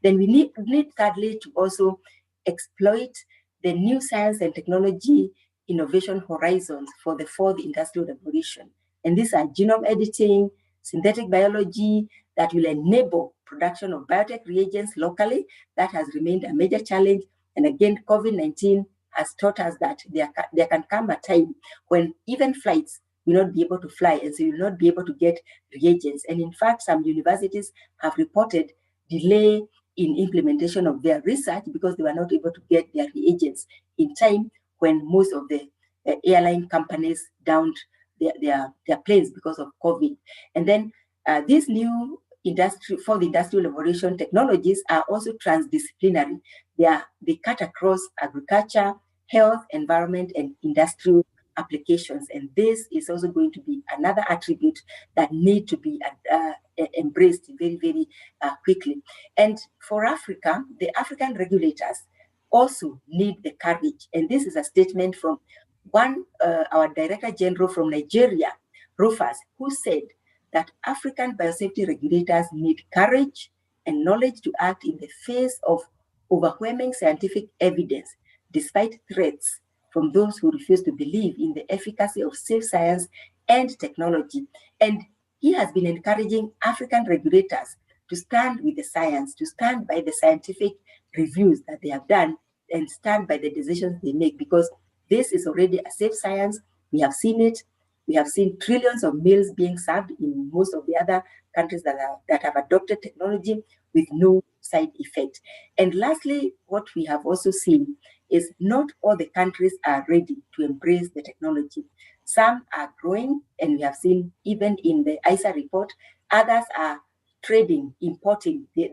C: Then we need thirdly to also exploit the new science and technology innovation horizons for the 4th industrial revolution. And these are genome editing, synthetic biology that will enable production of biotech reagents locally. That has remained a major challenge. And again, COVID-19 has taught us that there can come a time when even flights will not be able to fly, and so you will not be able to get reagents. And in fact, some universities have reported delay in implementation of their research because they were not able to get their reagents in time when most of the airline companies downed their planes because of COVID. And then these new for the industrial revolution technologies are also transdisciplinary. They cut across agriculture, health, environment, and industrial applications. And this is also going to be another attribute that need to be embraced very, very quickly. And for Africa, the African regulators also need the courage. And this is a statement from our Director General from Nigeria, Rufus, who said that African biosafety regulators need courage and knowledge to act in the face of overwhelming scientific evidence, despite threats from those who refuse to believe in the efficacy of safe science and technology. And he has been encouraging African regulators to stand with the science, to stand by the scientific reviews that they have done, and stand by the decisions they make, because this is already a safe science. We have seen it. We have seen trillions of meals being served in most of the other countries that have adopted technology with no side effect. And lastly, what we have also seen is not all the countries are ready to embrace the technology. Some are growing, and we have seen even in the ISA report, others are trading, importing. They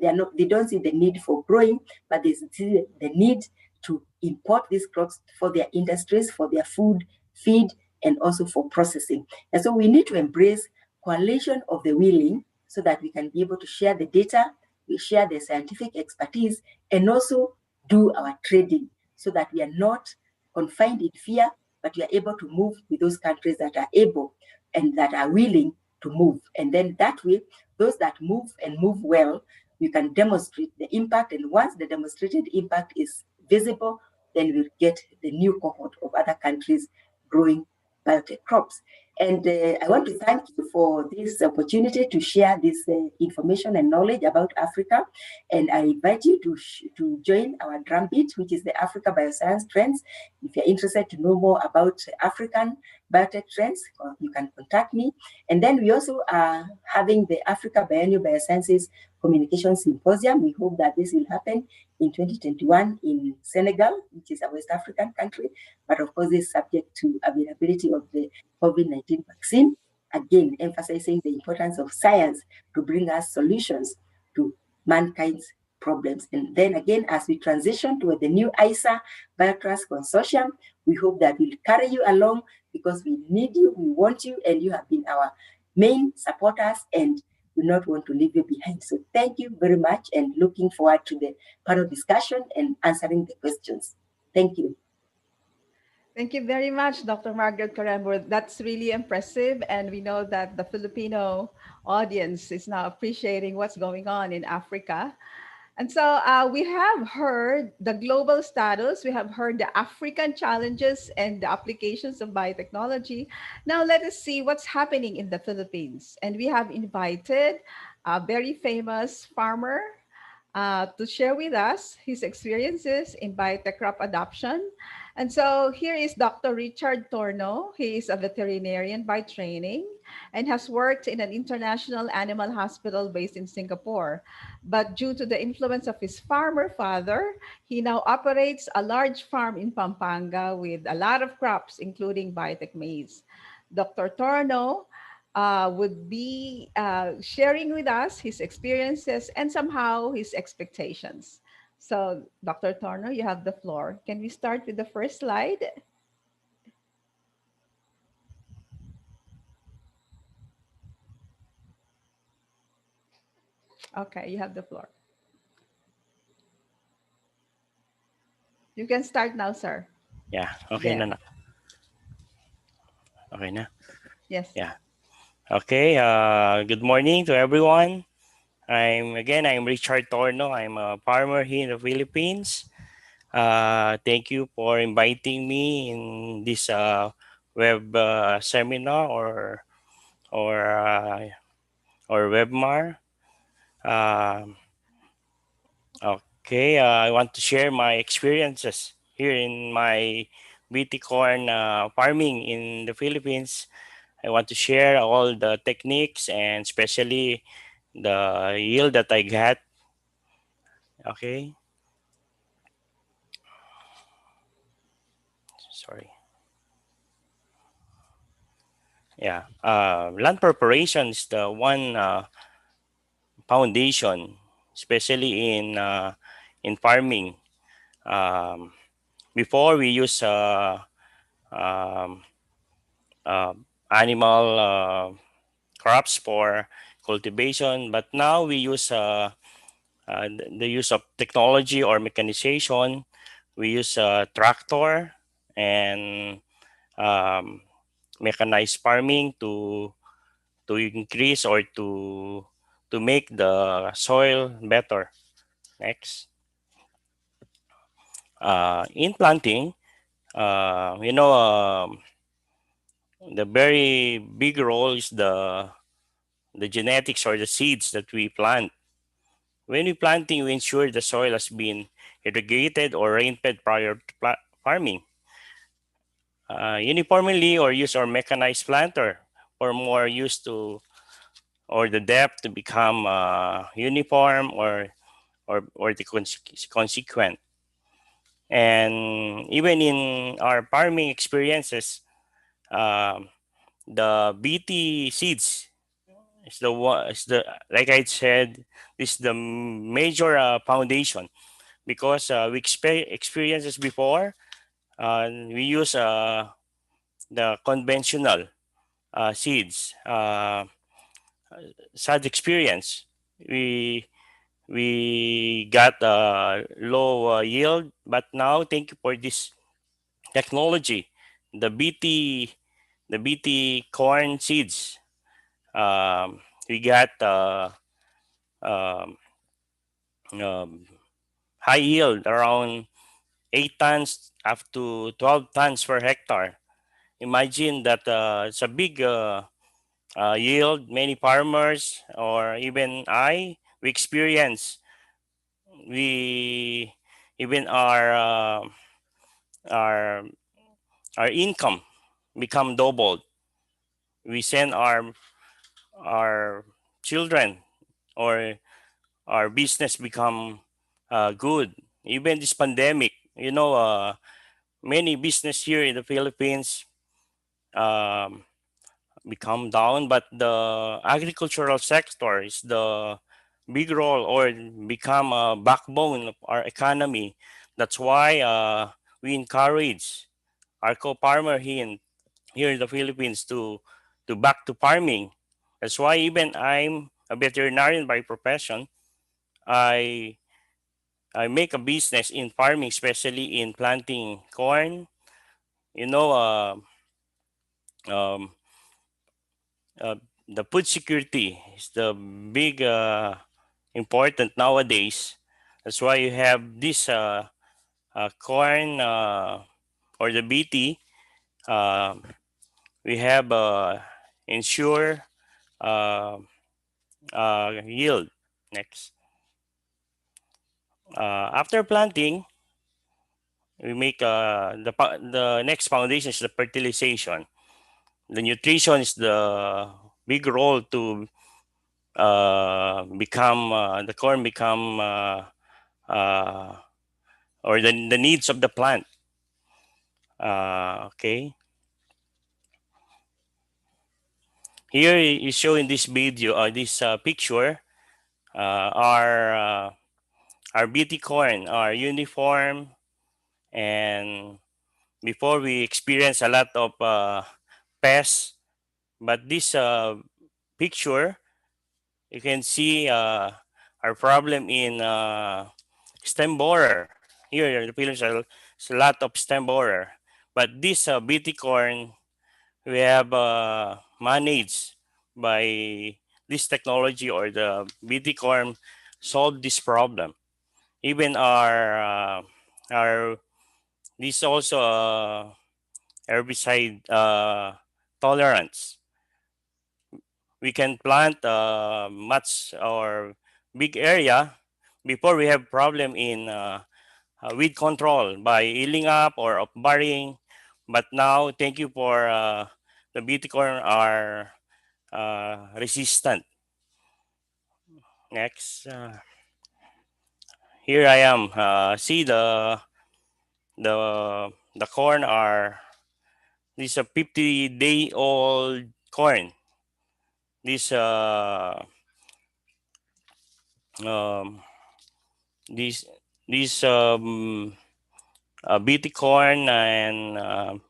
C: don't see the need for growing, but they see the need to import these crops for their industries, for their food feed, and also for processing. And so we need to embrace coalition of the willing so that we can be able to share the data, we share the scientific expertise, and also do our trading so that we are not confined in fear, but we are able to move with those countries that are able and that are willing to move. And then that way, those that move and move well, we can demonstrate the impact. And once the demonstrated impact is visible, then we'll get the new cohort of other countries growing biotech crops. And I want to thank you for this opportunity to share this information and knowledge about Africa. And I invite you to join our drumbeat, which is the Africa Bioscience Trends. If you're interested to know more about African biotech trends, you can contact me. And then we also are having the Africa Biennial Biosciences Communication Symposium. We hope that this will happen in 2021 in Senegal, which is a West African country. But of course, this is subject to availability of the COVID-19 vaccine. Again, emphasizing the importance of science to bring us solutions to mankind's problems. And then again, as we transition toward the new ISA Biotrust Consortium, we hope that we'll carry you along because we need you, we want you, and you have been our main supporters and we not want to leave you behind. So thank you very much and looking forward to the panel discussion and answering the questions. Thank you.
A: Thank you very much, Dr. Margaret Carambor. That's really impressive. And we know that the Filipino audience is now appreciating what's going on in Africa. And so we have heard the global status, we have heard the African challenges and the applications of biotechnology. Now let us see what's happening in the Philippines. And we have invited a very famous farmer to share with us his experiences in biotech crop adoption. And so here is Dr. Richard Torno. He is a veterinarian by training and has worked in an international animal hospital based in Singapore. But due to the influence of his farmer father, he now operates a large farm in Pampanga with a lot of crops, including biotech maize. Dr. Torno would be sharing with us his experiences and somehow his expectations. So, Dr. Torno, you have the floor. Can we start with the first slide? Okay, you have the floor. You can start now, sir.
D: Yeah, okay
A: There.
D: na. Okay na.
A: Yes.
D: Yeah. Okay, good morning to everyone. I'm Richard Torno. I'm a farmer here in the Philippines. Thank you for inviting me in this web seminar or uh, or webinar. Um okay, I want to share my experiences here in my BT corn farming in the Philippines. I want to share all the techniques and especially the yield that I got. Okay, sorry. Yeah, land preparation is the one foundation, especially in farming. Um, Before we use um, uh, animal crops for cultivation, but now we use the use of technology or mechanization. We use tractor and um, mechanized farming to increase or to make the soil better. Next, in planting, you know, the very big role is the genetics or the seeds that we plant. When we planting, we ensure the soil has been irrigated or rain-fed prior to farming. Uniformly or use our mechanized planter or more used to or the depth to become uniform or the consequent. And even in our farming experiences, um, the BT seeds is the one is the like I said, this is the major foundation because we experiences before we use the conventional seeds. Sad experience. We we got low yield, but now thank you for this technology. The BT the BT corn seeds. We got um, um, high yield around 8 tons up to 12 tons per hectare. Imagine that it's a big yield. Many farmers or even we experience, we even our our income become doubled. We send our children, or our business become good. Even this pandemic, many business here in the Philippines um, become down, but the agricultural sector is the big role, or become a backbone of our economy. That's why we encourage our co-farmer here in the Philippines to back to farming. That's why even I'm a veterinarian by profession. I I make a business in farming, especially in planting corn. You know, um, uh, the food security is the big important nowadays. That's why you have this corn, or the BT. Uh, we have ensure uh, yield. Next, after planting, we make the next foundation is the fertilization. The nutrition is the big role to become the corn become uh, or the needs of the plant. Okay, here is showing this video, this picture, our beauty corn, our uniform, and before we experience a lot of pests, but this picture you can see our problem in stem borer. Here in the Philippines, there's a lot of stem borer. But this BT corn, we have managed by this technology, or the BT corn solved this problem. Even our this also herbicide tolerance. We can plant much or big area before we have problem in weed control by healing up or of burying. But now, thank you for the beauty corn are resistant. Next, here I am. See the corn are, this is a 50-day old corn. This um, this this BT corn, and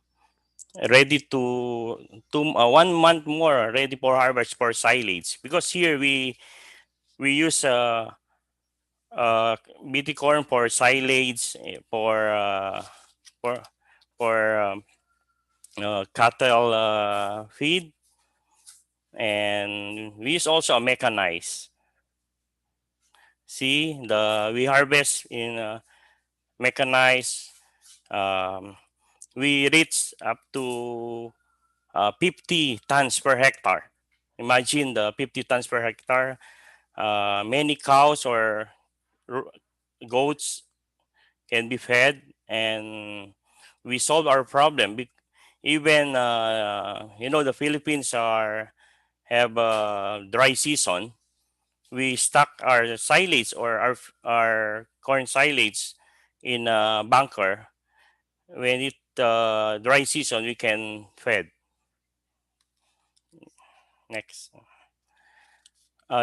D: ready to 1 month more ready for harvest for silage, because here we use BT corn for silage, for for cattle feed, and we use also a mechanized. See, the we harvest in mechanized. um, we reach up to 50 tons per hectare. Imagine the 50 tons per hectare. Many cows or r- goats can be fed, and we solve our problem. Even the Philippines are have a dry season. We stock our silage, or our corn silage in a bunker. When it dry season, we can fed. Next.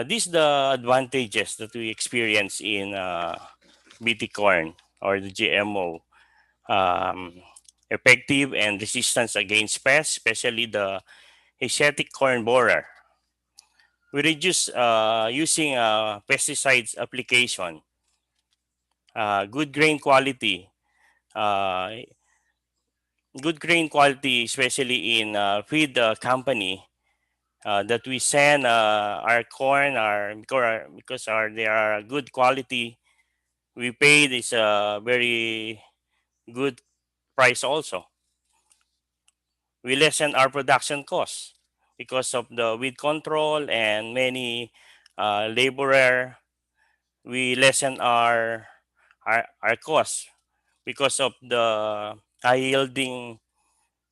D: These the advantages that we experience in BT corn, or the GMO. Um, effective and resistance against pests, especially the Asiatic corn borer. We reduce using pesticides application, good grain quality, uh, good grain quality, especially in feed company that we send our corn are because they are good quality. We pay this very good price also. We lessen our production costs because of the weed control and many laborer. We lessen our costs because of the high yielding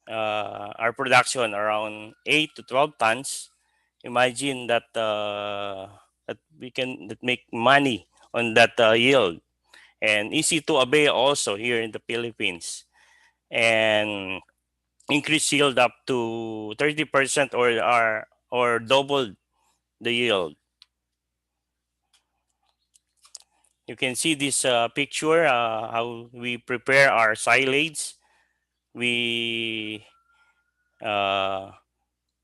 D: our production around 8 to 12 tons. Imagine that we can that make money on that yield, and easy to obey also here in the Philippines, and increase yield up to 30% or double the yield. You can see this picture how we prepare our silage. We uh,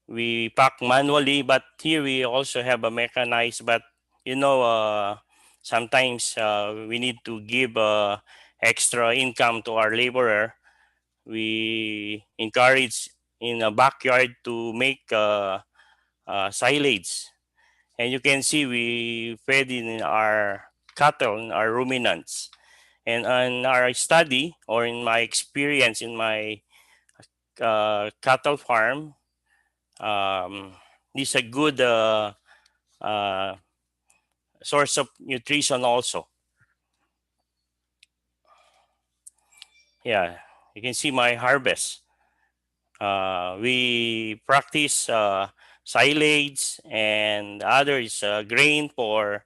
D: we pack manually, but here we also have a mechanized. But you know, sometimes we need to give extra income to our laborer. We encourage in a backyard to make silage, and you can see we fed in our cattle, in our ruminants, and on our study or in my experience in my cattle farm, um, this is a good uh, source of nutrition also. Yeah, you can see my harvest. We practice silage and others grain for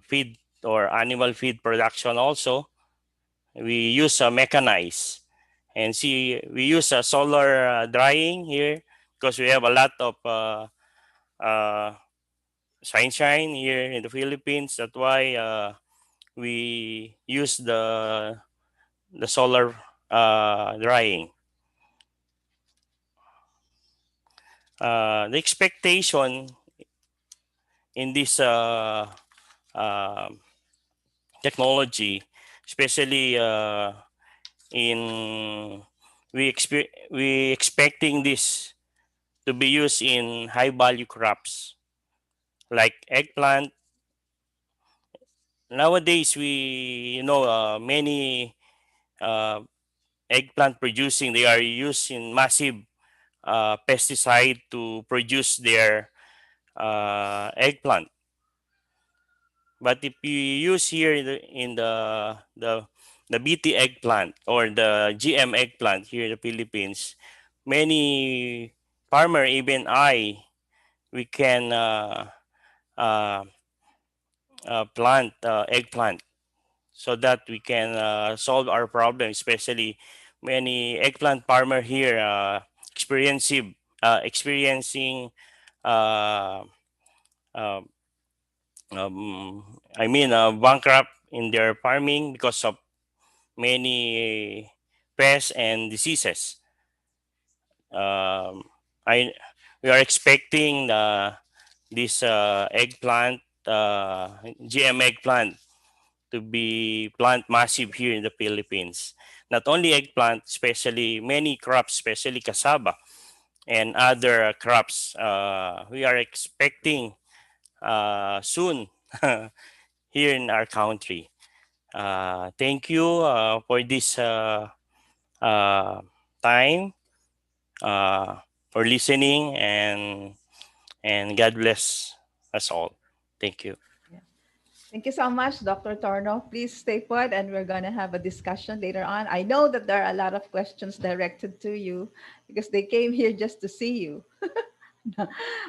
D: feed or animal feed production also. We use mechanize and see we use solar drying here because we have a lot of uh, sunshine here in the Philippines. That's why we use the solar drying. The expectation in this uh, technology, especially in we expecting this to be used in high value crops like eggplant. Nowadays, many uh, eggplant producing they are using massive pesticide to produce their eggplant. But if you use here the BT eggplant or the GM eggplant here in the Philippines, many farmer, even we can uh, plant eggplant so that we can solve our problem, especially many eggplant farmer here experiencing uh, uh, bankrupt in their farming because of many pests and diseases. Um, I We are expecting this eggplant, GM eggplant, to be plant massive here in the Philippines. Not only eggplant, especially many crops, especially cassava and other crops. We are expecting soon here in our country. Thank you for this uh, time, uh, for listening, and God bless us all. Thank you.
A: Yeah. Thank you so much, Dr. Torno. Please stay put, and we're going to have a discussion later on. I know that there are a lot of questions directed to you because they came here just to see you.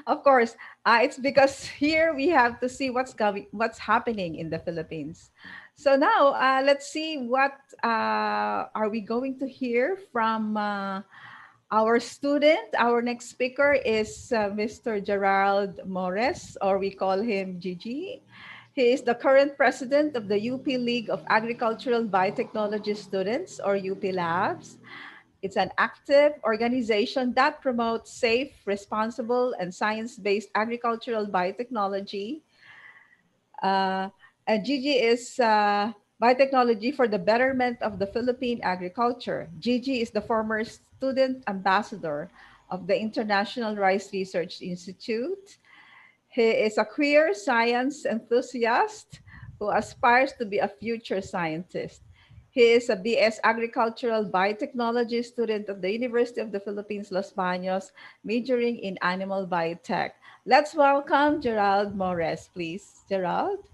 A: Of course, it's because here we have to see what's happening in the Philippines. So now, let's see what are we going to hear from our student. Our next speaker is Mr. Gerald Morris, or we call him Gigi. He is the current president of the UP League of Agricultural Biotechnology Students, or UP Labs. It's an active organization that promotes safe, responsible, and science based agricultural biotechnology. Uh, and Gigi is biotechnology for the betterment of the Philippine agriculture. Gigi is the former student ambassador of the International Rice Research Institute. He is a queer science enthusiast who aspires to be a future scientist. He is a BS Agricultural Biotechnology student at the University of the Philippines, Los Baños, majoring in animal biotech. Let's welcome Gerald Mores, please. Gerald?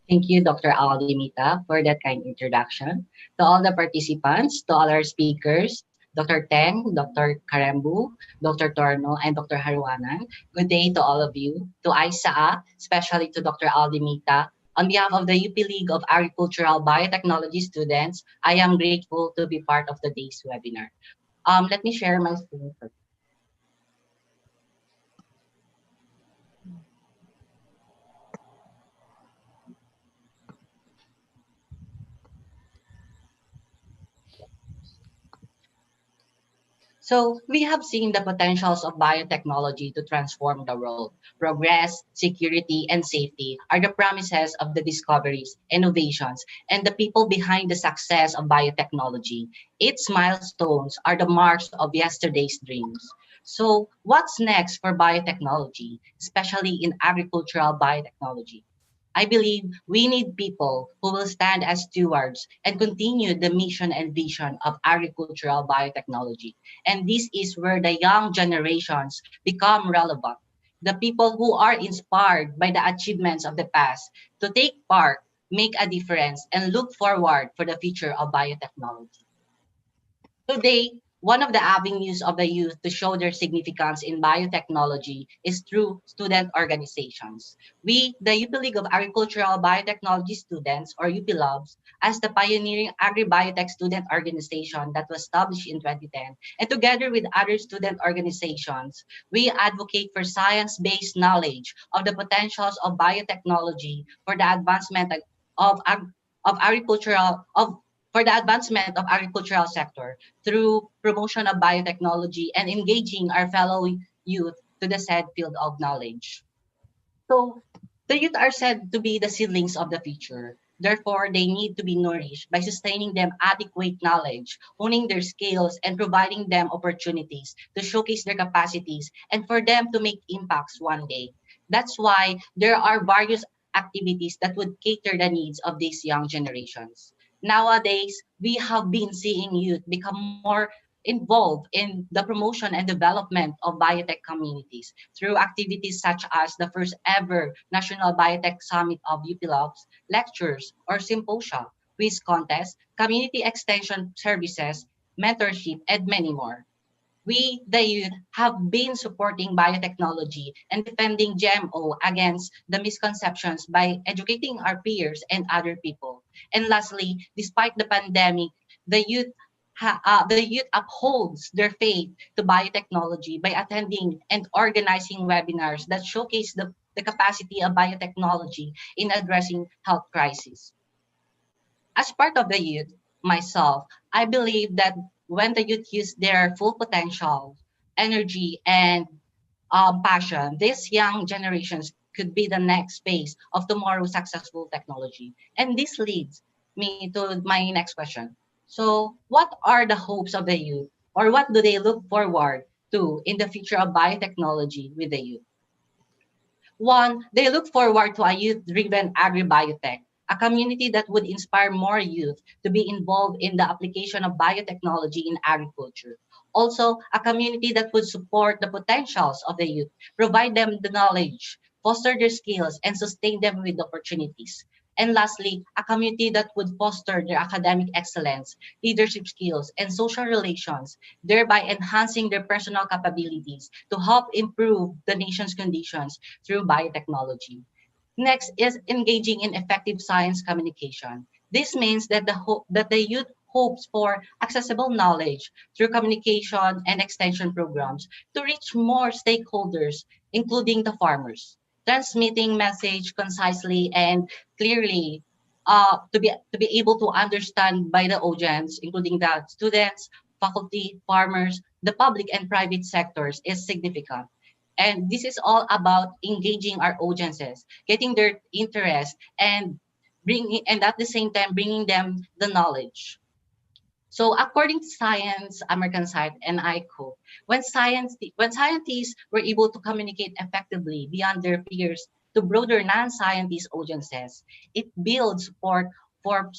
E: Thank you, Dr. Alimita, for that kind introduction. To all the participants, to all our speakers, Dr. Teng, Dr. Karembu, Dr. Torno, and Dr. Haruanan, good day to all of you. To Aisaa, especially to Dr. Aldimita, on behalf of the UP League of Agricultural Biotechnology students, I am grateful to be part of today's webinar. Let me share my screen first. So we have seen the potentials of biotechnology to transform the world. Progress, security, and safety are the promises of the discoveries, innovations, and the people behind the success of biotechnology. Its milestones are the marks of yesterday's dreams. So what's next for biotechnology, especially in agricultural biotechnology? I believe we need people who will stand as stewards and continue the mission and vision of agricultural biotechnology. And this is where the young generations become relevant. The people who are inspired by the achievements of the past to take part, make a difference, and look forward for the future of biotechnology. Today, one of the avenues of the youth to show their significance in biotechnology is through student organizations. We, the UP League of Agricultural Biotechnology Students, or UP Labs, as the pioneering agri-biotech student organization that was established in 2010, and together with other student organizations, we advocate for science-based knowledge of the potentials of biotechnology for the advancement of, of agricultural of for the advancement of agricultural sector through promotion of biotechnology and engaging our fellow youth to the said field of knowledge. So the youth are said to be the seedlings of the future. Therefore, they need to be nourished by sustaining them adequate knowledge, honing their skills, and providing them opportunities to showcase their capacities and for them to make impacts one day. That's why there are various activities that would cater the needs of these young generations. Nowadays, we have been seeing youth become more involved in the promotion and development of biotech communities through activities such as the first ever National Biotech Summit of UP Labs, lectures or symposia, quiz contests, community extension services, mentorship, and many more. We, the youth, have been supporting biotechnology and defending GMO against the misconceptions by educating our peers and other people. And lastly, despite the pandemic, the youth the youth upholds their faith to biotechnology by attending and organizing webinars that showcase the capacity of biotechnology in addressing health crises. As part of the youth, myself, I believe that when the youth use their full potential, energy, and passion, these young generations could be the next phase of tomorrow's successful technology. And this leads me to my next question. So, what are the hopes of the youth, or what do they look forward to in the future of biotechnology with the youth? One, they look forward to a youth-driven agri-biotech, a community that would inspire more youth to be involved in the application of biotechnology in agriculture. Also, a community that would support the potentials of the youth, provide them the knowledge, foster their skills, and sustain them with opportunities. And lastly, a community that would foster their academic excellence, leadership skills, and social relations, thereby enhancing their personal capabilities to help improve the nation's conditions through biotechnology. Next is engaging in effective science communication. This means that that the youth hopes for accessible knowledge through communication and extension programs to reach more stakeholders, including the farmers. transmitting message concisely and clearly to be able to understand by the audience, including the students, faculty, farmers, the public and private sectors is significant. And this is all about engaging our audiences, getting their interest and bringing and at the same time bringing them the knowledge. So according to Science American site, and I quote, when scientists were able to communicate effectively beyond their peers to broader non-scientist audiences, it builds support for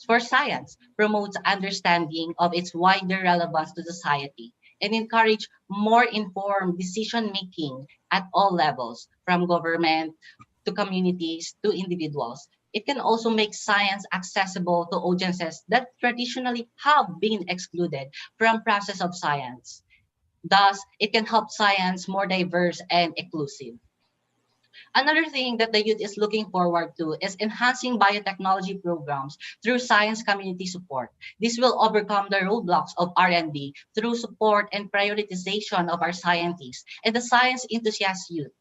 E: for science, promotes understanding of its wider relevance to society, and encourage more informed decision making at all levels, from government to communities to individuals. It can also make science accessible to audiences that traditionally have been excluded from process of science. Thus, it can help science more diverse and inclusive. Another thing that the youth is looking forward to is enhancing biotechnology programs through science community support. This will overcome the roadblocks of R&D through support and prioritization of our scientists and the science enthusiast youth.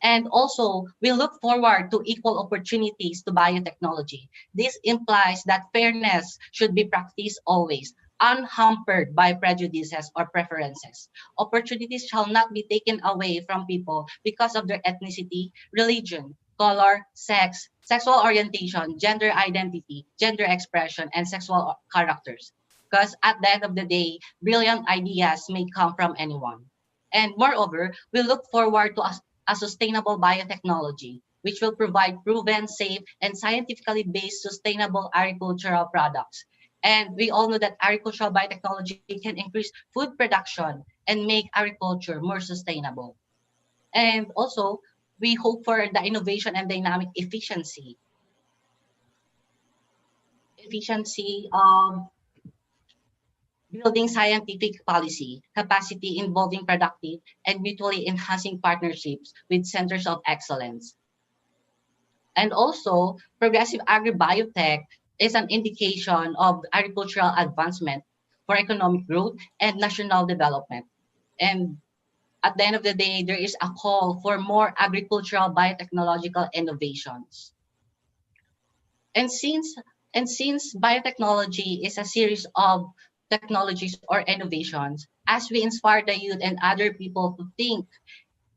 E: And also, we look forward to equal opportunities to biotechnology. This implies that fairness should be practiced always, unhampered by prejudices or preferences. Opportunities shall not be taken away from people because of their ethnicity, religion, color, sex, sexual orientation, gender identity, gender expression, and sexual characters. Because at the end of the day, brilliant ideas may come from anyone. And moreover, we look forward to a sustainable biotechnology, which will provide proven, safe, and scientifically based sustainable agricultural products. And we all know that agricultural biotechnology can increase food production and make agriculture more sustainable. And also, we hope for the innovation and dynamic efficiency of building scientific policy capacity involving productive and mutually enhancing partnerships with centers of excellence. And also, progressive agribiotech is an indication of agricultural advancement for economic growth and national development. And at the end of the day, there is a call for more agricultural biotechnological innovations. And since since biotechnology is a series of technologies or innovations, as we inspire the youth and other people to think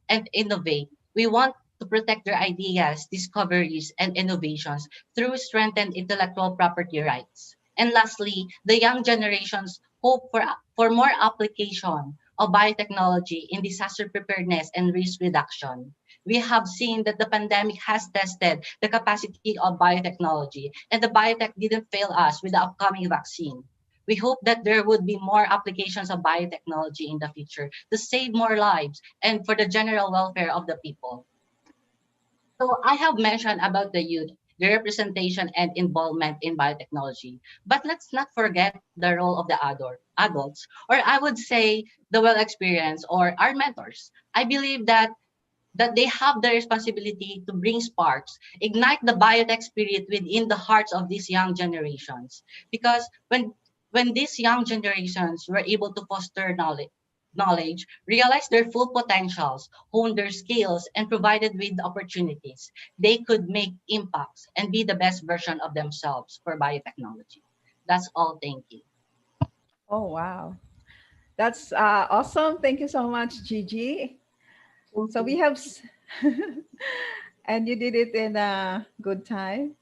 E: and innovate, we want to protect their ideas, discoveries, and innovations through strengthened intellectual property rights. And lastly, the young generations hope for more application of biotechnology in disaster preparedness and risk reduction. We have seen that the pandemic has tested the capacity of biotechnology, and the biotech didn't fail us with the upcoming vaccine. We hope that there would be more applications of biotechnology in the future to save more lives and for the general welfare of the people. So I have mentioned about the youth, the representation and involvement in biotechnology. But let's not forget the role of the adults, or I would say the well-experienced or our mentors. I believe that they have the responsibility to bring sparks, ignite the biotech spirit within the hearts of these young generations. Because when these young generations were able to foster knowledge, realize their full potentials, hone their skills, and provided with opportunities, they could make impacts and be the best version of themselves for biotechnology. That's all. Thank you.
A: Oh, wow. That's awesome. Thank you so much, Gigi.
C: Thank
A: So we
C: you.
A: have, and you did it in a good time.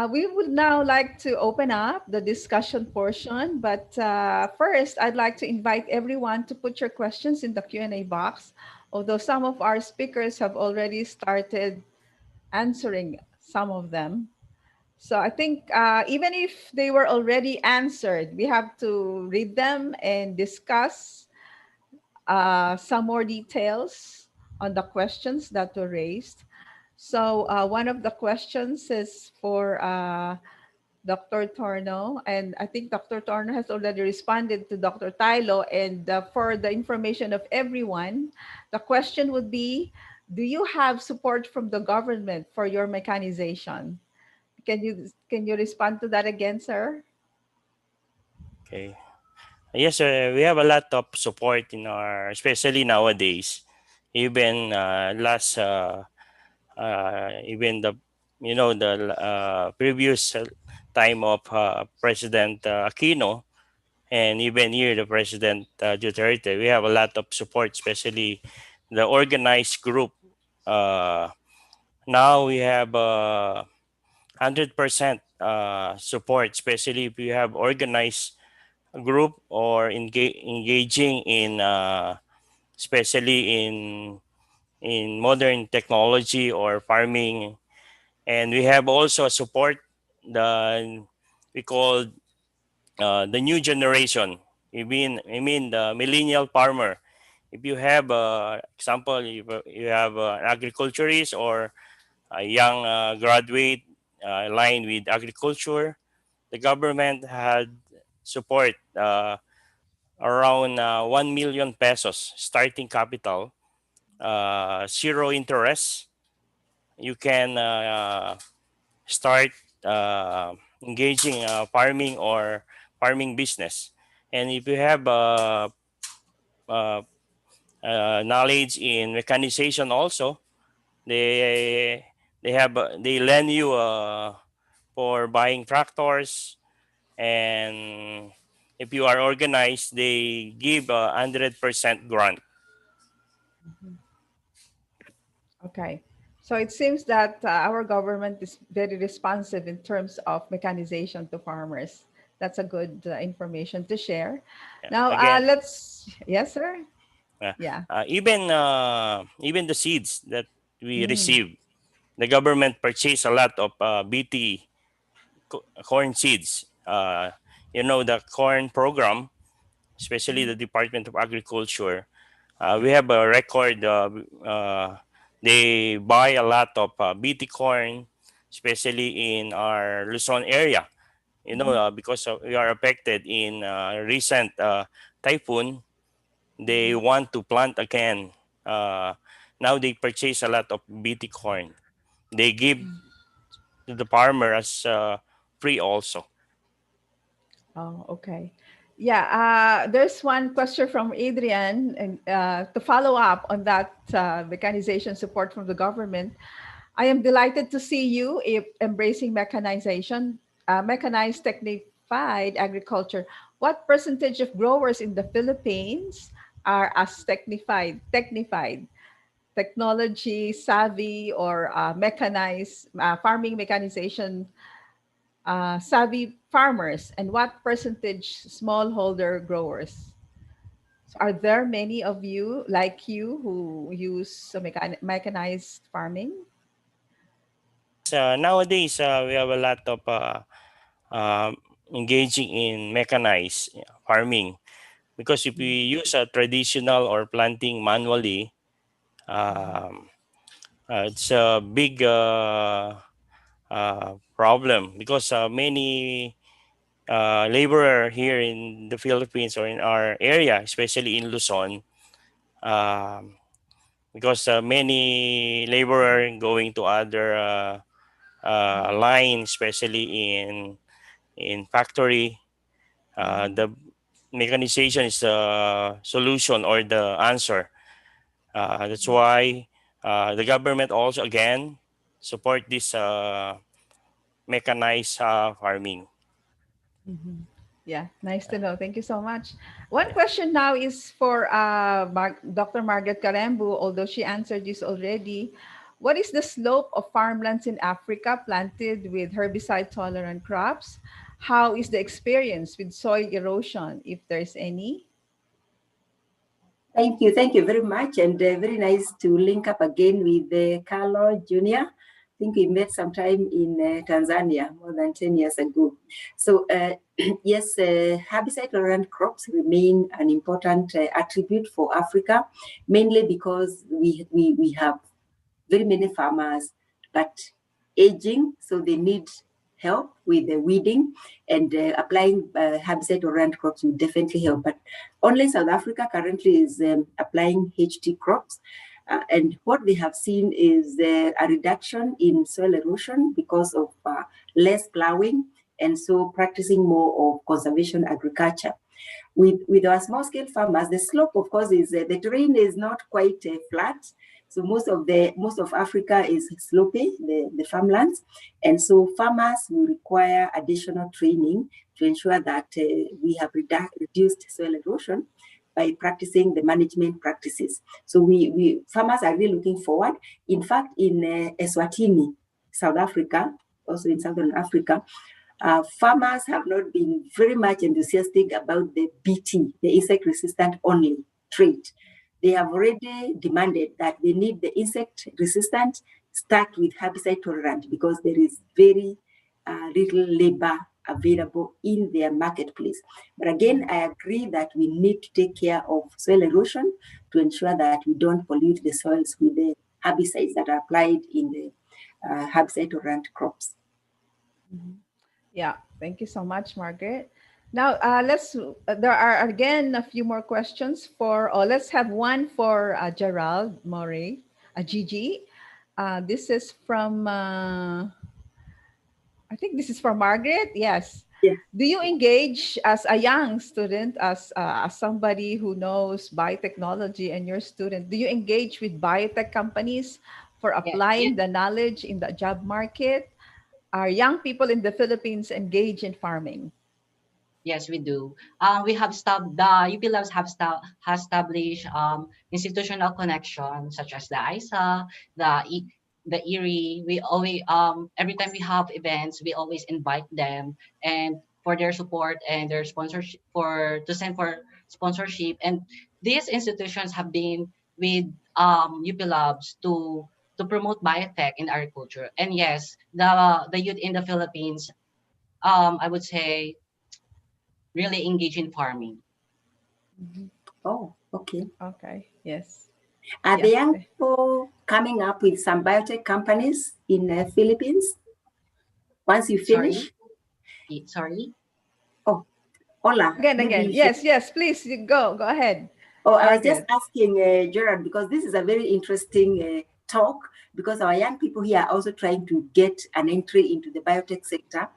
A: We would now like to open up the discussion portion, but first, I'd like to invite everyone to put your questions in the Q&A box, although some of our speakers have already started answering some of them. So I think even if they were already answered, we have to read them and discuss some more details on the questions that were raised. So one of the questions is for Dr. Torno, and I think Dr. Torno has already responded to Dr. Tylo. And for the information of everyone, the question would be, do you have support from the government for your mechanization? Can you respond to that again, sir?
D: Okay. Yes, we have a lot of support in our, especially nowadays. even last even the the previous time of President Aquino, and even here the President Duterte, we have a lot of support, especially the organized group. Uh, Now we have 100% support, especially if you have organized group or engaging in especially in modern technology or farming. And we have also support the we call the new generation. I mean the millennial farmer. If you have example, if you have an agriculturist or a young graduate aligned with agriculture, the government had support around 1 million pesos starting capital, zero interest. You can start engaging farming or farming business. And if you have uh, knowledge in mechanization also, they have they lend you for buying tractors, and if you are organized, they give 100% grant.
A: Mhm. Okay. So it seems that our government is very responsive in terms of mechanization to farmers. That's a good information to share.
D: Yeah.
A: Now,
D: Again,
A: yes, sir.
D: uh,
A: Yeah.
D: even the seeds that we
A: Mm.
D: receive, the government purchase a lot of BT corn seeds. The corn program, especially the Department of Agriculture. We have a record. They buy a lot of BT corn, especially in our Luzon area.
A: Mhm.
D: Because we are affected in recent typhoon, they
A: Mhm.
D: want to plant again. Uh, Now they purchase a lot of BT corn. They give to the farmer as free also.
A: Oh, okay. Yeah, there's one question from Adrian, and to follow up on that mechanization support from the government. I am delighted to see you embracing mechanization, mechanized technified agriculture. What percentage of growers in the Philippines are as technology savvy, or mechanized farming mechanization savvy farmers, and what percentage smallholder growers? So are there many of you like you who use mechanized farming?
D: Nowadays, we have a lot of um engaging in mechanized farming, because if we use a traditional or planting manually, um, it's a big problem, because many laborer here in the Philippines or in our area, especially in Luzon, um, because many laborer going to other line, especially in factory. The mechanization is the solution or the answer. That's why the government also again support this mechanized farming.
A: Mhm. Yeah, nice to know. Thank you so much. One
D: Yeah.
A: question now is for Dr. Margaret Karembu, although she answered this already. What is the slope of farmlands in Africa planted with herbicide tolerant crops? How is the experience with soil erosion, if there's any?
C: Thank you very much, and very nice to link up again with Carlo Jr. I think we met sometime in Tanzania more than 10 years ago. So, yes, herbicide tolerant crops remain an important attribute for Africa, mainly because we have very many farmers, but aging, so they need help with the weeding, and applying herbicide tolerant crops will definitely help. But only South Africa currently is applying HT crops. And what they have seen is a reduction in soil erosion because of less plowing, and so practicing more of conservation agriculture. With our small scale farmers, the slope, of course, is the terrain is not quite flat. So most of Africa is slopy, the farmlands, and so farmers will require additional training to ensure that we have reduced soil erosion by practicing the management practices. So we farmers are really looking forward. In fact, in Eswatini, South Africa, also in Southern Africa, farmers have not been very much enthusiastic about the BT, the insect resistant only trait. They have already demanded that they need the insect resistant start with herbicide tolerant because there is very little labor available in their marketplace. But again, I agree that we need to take care of soil erosion to ensure that we don't pollute the soils with the herbicides that are applied in the herbicide tolerant crops.
A: Yeah, thank you so much, Margaret. Now, there are again a few more questions let's have one for Gerald Mori, Gigi. This is from, I think this is for Margaret. Yes.
C: Yeah.
A: Do you engage as a young student, as somebody who knows biotechnology and your student, do you engage with biotech companies for
E: Yeah.
A: applying the knowledge in the job market? Are young people in the Philippines engaged in farming?
E: Yes, we do. We have the UP Labs has established institutional connections such as the ISA, the ERI. We always every time we have events, we always invite them and for their support and their sponsorship to send for sponsorship. And these institutions have been with UP Labs to promote biotech in agriculture. And yes, the youth in the Philippines, I would say really engage in farming.
A: Mhm.
C: Oh, okay.
A: Okay. Yes.
C: Are the
A: Yeah.
C: young people coming up with some biotech companies in the Philippines? Once you
E: Sorry,
C: finish?
E: sorry.
C: Oh, Ola, maybe
A: Again.
C: you should.
A: Yes. Yes. Please you go ahead,
C: Oh, I was just
A: Margaret.
C: asking Gerard because this is a very interesting talk because our young people here are also trying to get an entry into the biotech sector.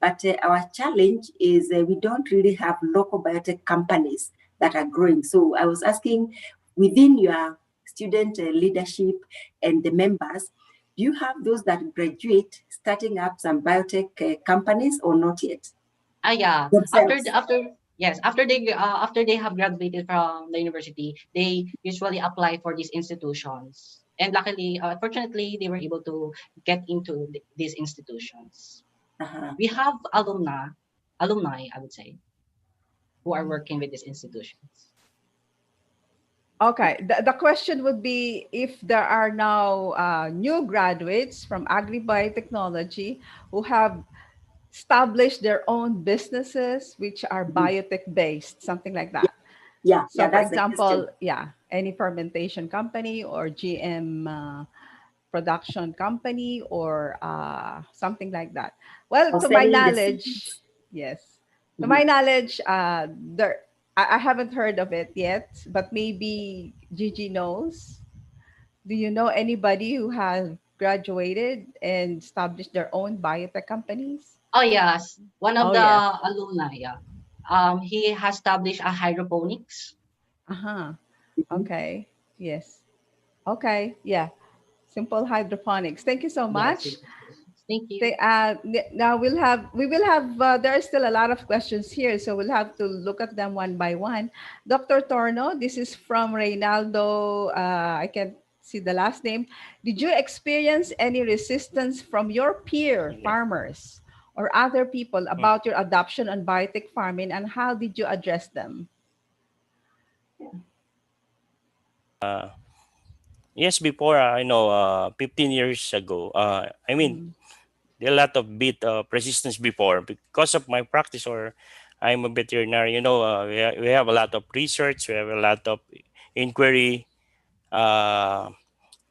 C: But our challenge is we don't really have local biotech companies that are growing. So I was asking within your student leadership and the members, do you have those that graduate starting up some biotech companies or not yet?
E: Yeah.
C: Themselves.
E: After they have graduated from the university, they usually apply for these institutions. And luckily, fortunately, they were able to get into these institutions.
C: Uh-huh.
E: We have alumni, I would say, who are working with these institutions.
A: Okay. The question would be if there are now new graduates from agri-biotechnology who have established their own businesses, which are
C: Mhm.
A: biotech based, something like
C: Yeah,
A: that.
C: yeah,
A: So, for
C: that's the question.
A: example, yeah, any fermentation company or GM production company or something like that. Well,
C: Or
A: to my
C: selling the
A: knowledge,
C: seeds.
A: yes, to
C: Mhm.
A: my knowledge, I haven't heard of it yet, but maybe Gigi knows. Do you know anybody who has graduated and established their own biotech companies?
E: Oh yes, one of
A: Oh
E: the
A: yes.
E: alumni. Yeah. He has established a hydroponics.
A: Uh-huh.
C: Mhm.
A: Okay. Yes. Okay. Yeah. Simple hydroponics. Thank you so
E: Yes.
A: much.
E: Thank you.
A: Now we will have there are still a lot of questions here, so we'll have to look at them one by one. Dr. Torno, this is from Reynaldo. I can't see the last name. Did you experience any resistance from your peer farmers or other people
D: Hmm.
A: about your adoption on biotech farming, and how did you address them?
D: Uh, yes, before 15 years ago. I mean,
A: Mm,
D: there are a lot of bit resistance before because of my practice, or I'm a veterinary. We have a lot of research. We have a lot of inquiry. Uh,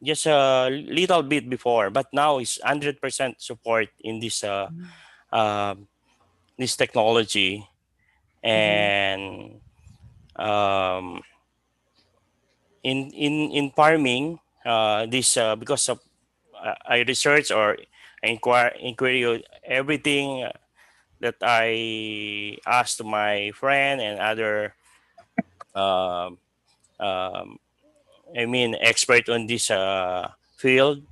D: just a little bit before, but now it's 100% support in uh, this technology.
A: mhm,
D: And um, in farming, this because of I research or inquire everything that I asked to my friend and other um, um, expert on this field,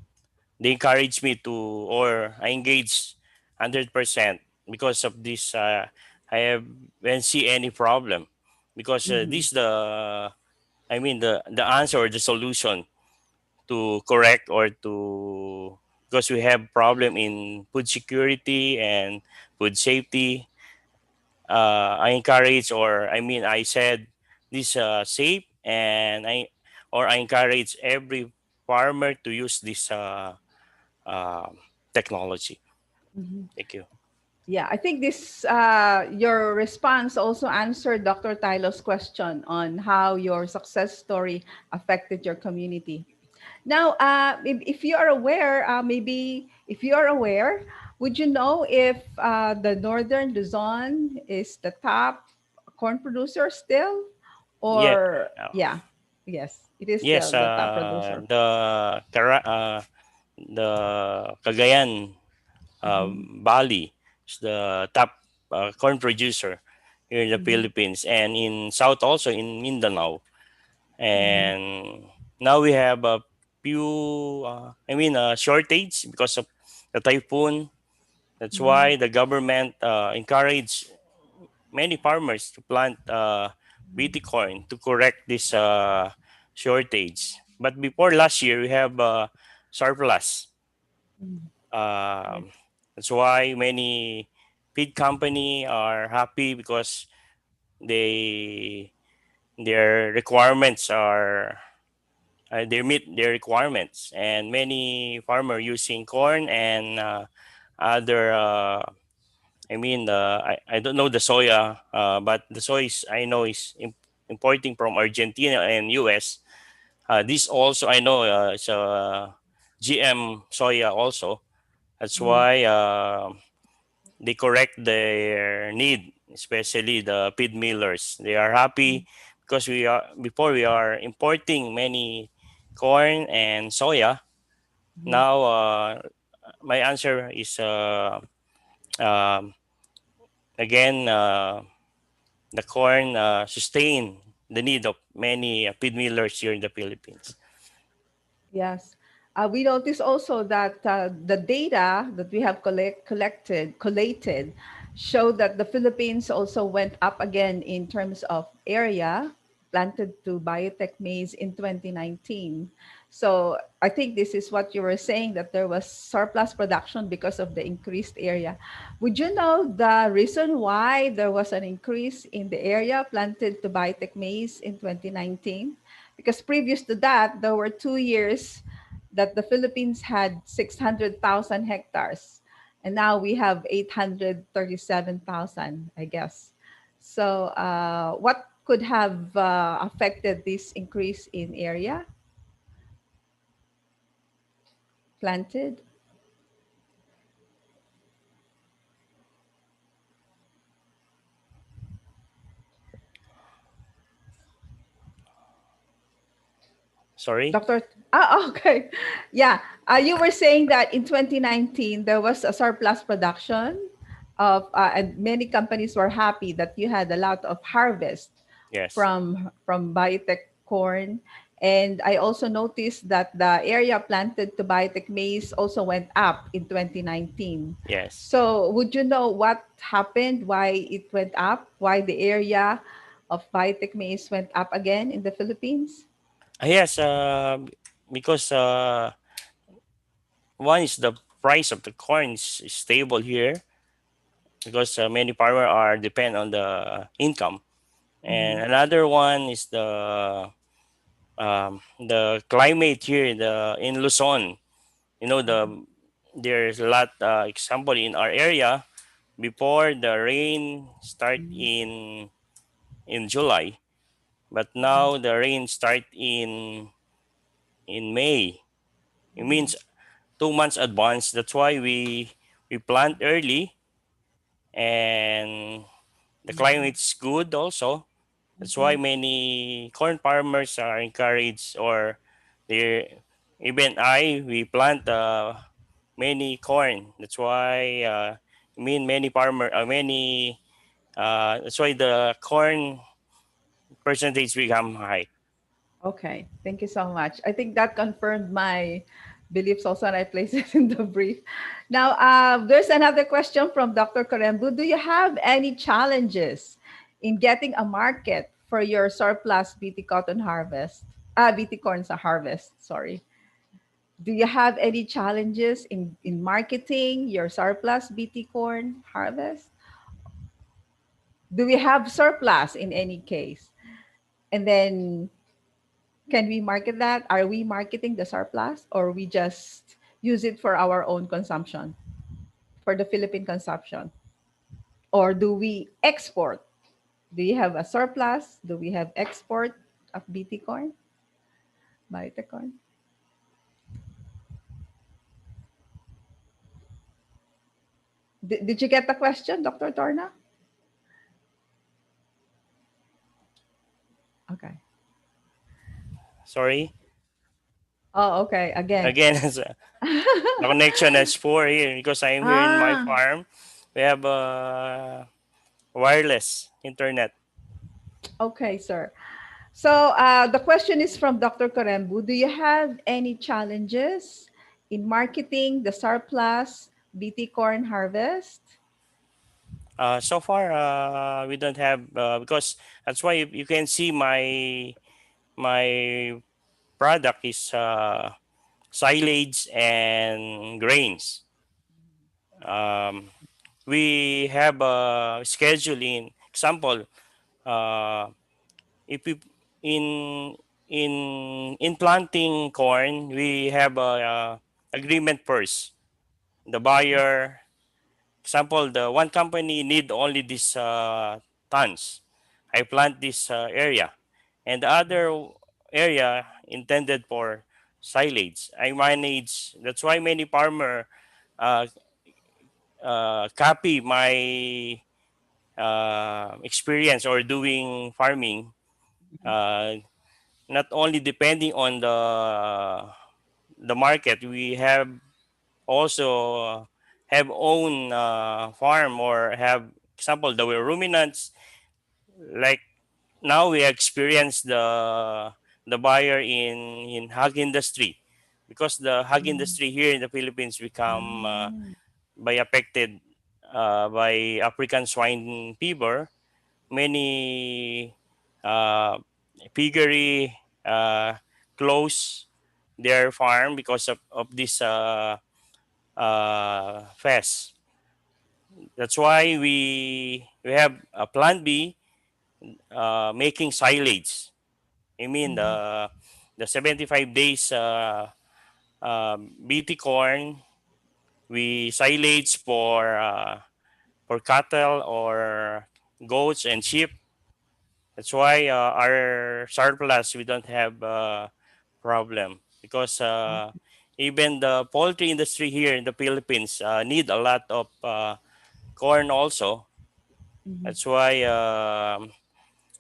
D: they encourage me to, or I engage 100% because of this. I haven't see any problem because
A: Mhm.
D: this the the answer or the solution to correct or to, because we have problem in food security and food safety. I encourage, or I said this safe, and I encourage every farmer to use this um technology.
A: Mhm.
D: Thank you.
A: Yeah, I think this your response also answered Dr. Tylo's question on how your success story affected your community. Now, if you are aware, maybe if you are aware, would you know if the Northern Luzon is the top corn producer still?
D: Yeah.
A: Or,
D: uh,
A: yeah, yes, it is
D: yes.
A: still the top producer.
D: The Cagayan
A: Mhm,
D: Bali is the top corn producer here in the
A: mhm,
D: Philippines, and in South also in Mindanao.
A: mhm,
D: And now we have a few, shortage because of the typhoon. That's
A: mhm,
D: why the government encourage many farmers to plant BT corn to correct this shortage. But before last year, we have surplus.
A: mhm. Yes.
D: That's why many feed company are happy because they their requirements are they meet their requirements, and many farmer using corn and other I don't know the soya, but the soy is, I know is importing from Argentina and US. This also I know it's GM soya also. That's
A: Mhm,
D: why they correct their need, especially the feed millers. They are
A: mhm,
D: happy because we are importing many corn and soya.
A: mhm.
D: Now my answer is um, again the corn sustain the need of many feed millers here in the Philippines.
A: Yes. We notice also that the data that we have collated show that the Philippines also went up again in terms of area planted to biotech maize in 2019. So I think this is what you were saying, that there was surplus production because of the increased area. Would you know the reason why there was an increase in the area planted to biotech maize in 2019? Because previous to that, there were 2 years that the Philippines had 600,000 hectares, and now we have 837,000, I guess. So, what could have affected this increase in area planted?
D: Sorry.
A: Doctor, okay. Yeah, you were saying that in 2019 there was a surplus production and many companies were happy that you had a lot of harvest
D: Yes.
A: from biotech corn. And I also noticed that the area planted to biotech maize also went up in 2019.
D: Yes.
A: So would you know what happened, why it went up, why the area of biotech maize went up again in the Philippines?
D: Yes. Because one is the price of the corn is stable here because many farmer are depend on the income, and
A: Mhm,
D: another one is the climate here in Luzon. You know, there's a lot example in our area. Before, the rain start
A: mhm,
D: in July, but
A: mhm,
D: now the rain start in May. It
A: mhm,
D: means 2 months advance. That's why we plant early, and the
A: mhm,
D: climate's good also. That's why
A: mhm,
D: many corn farmers are encouraged, or they even we plant many corn. That's why I mean, many farmer, many. That's why the corn percentage become high.
A: Okay, thank you so much. I think that confirmed my beliefs also, and I placed it in the brief. Now, there's another question from Dr. Korembu. Do you have any challenges in getting a market for your surplus BT cotton harvest? BT corn sa harvest, sorry. Do you have any challenges in marketing your surplus BT corn harvest? Do we have surplus in any case? And then can we market that? Are we marketing the surplus or we just use it for our own consumption, for the Philippine consumption? Or do we export? Do you have a surplus? Do we have export of BT corn, Biotech corn? Did you get the question, Dr. Torna? Okay.
D: Sorry.
A: Oh, okay. Again.
D: Again, the connection is poor here because I'm here in my
A: Ah,
D: farm. We have wireless internet.
A: okay, sir. So the question is from Dr. Korembu. Do you have any challenges in marketing the surplus BT corn harvest?
D: So far, we don't have because that's why you can see my product is silage and grains. Um, we have a schedule in example. Uh, if we in in planting corn, we have a agreement first. The buyer, example, the one company need only this tons. I plant this area, and the other area intended for silage. I manage. That's why many farmer uh, copy my experience or doing farming. Uh, Not only depending on the market, we have also have own farm or have example the ruminants like now we experience the buyer in hog industry because the hog
A: Mm,
D: industry here in the Philippines become
A: mm,
D: by affected by African swine fever. Many uh, piggery uh, close their farm because of this fest. That's why we have a plan B making silage. I mean
A: mhm,
D: the 75 days BT corn we silage for cattle or goats and sheep. That's why our surplus we don't have problem because
A: okay,
D: even the poultry industry here in the Philippines need a lot of corn also.
A: mhm,
D: That's why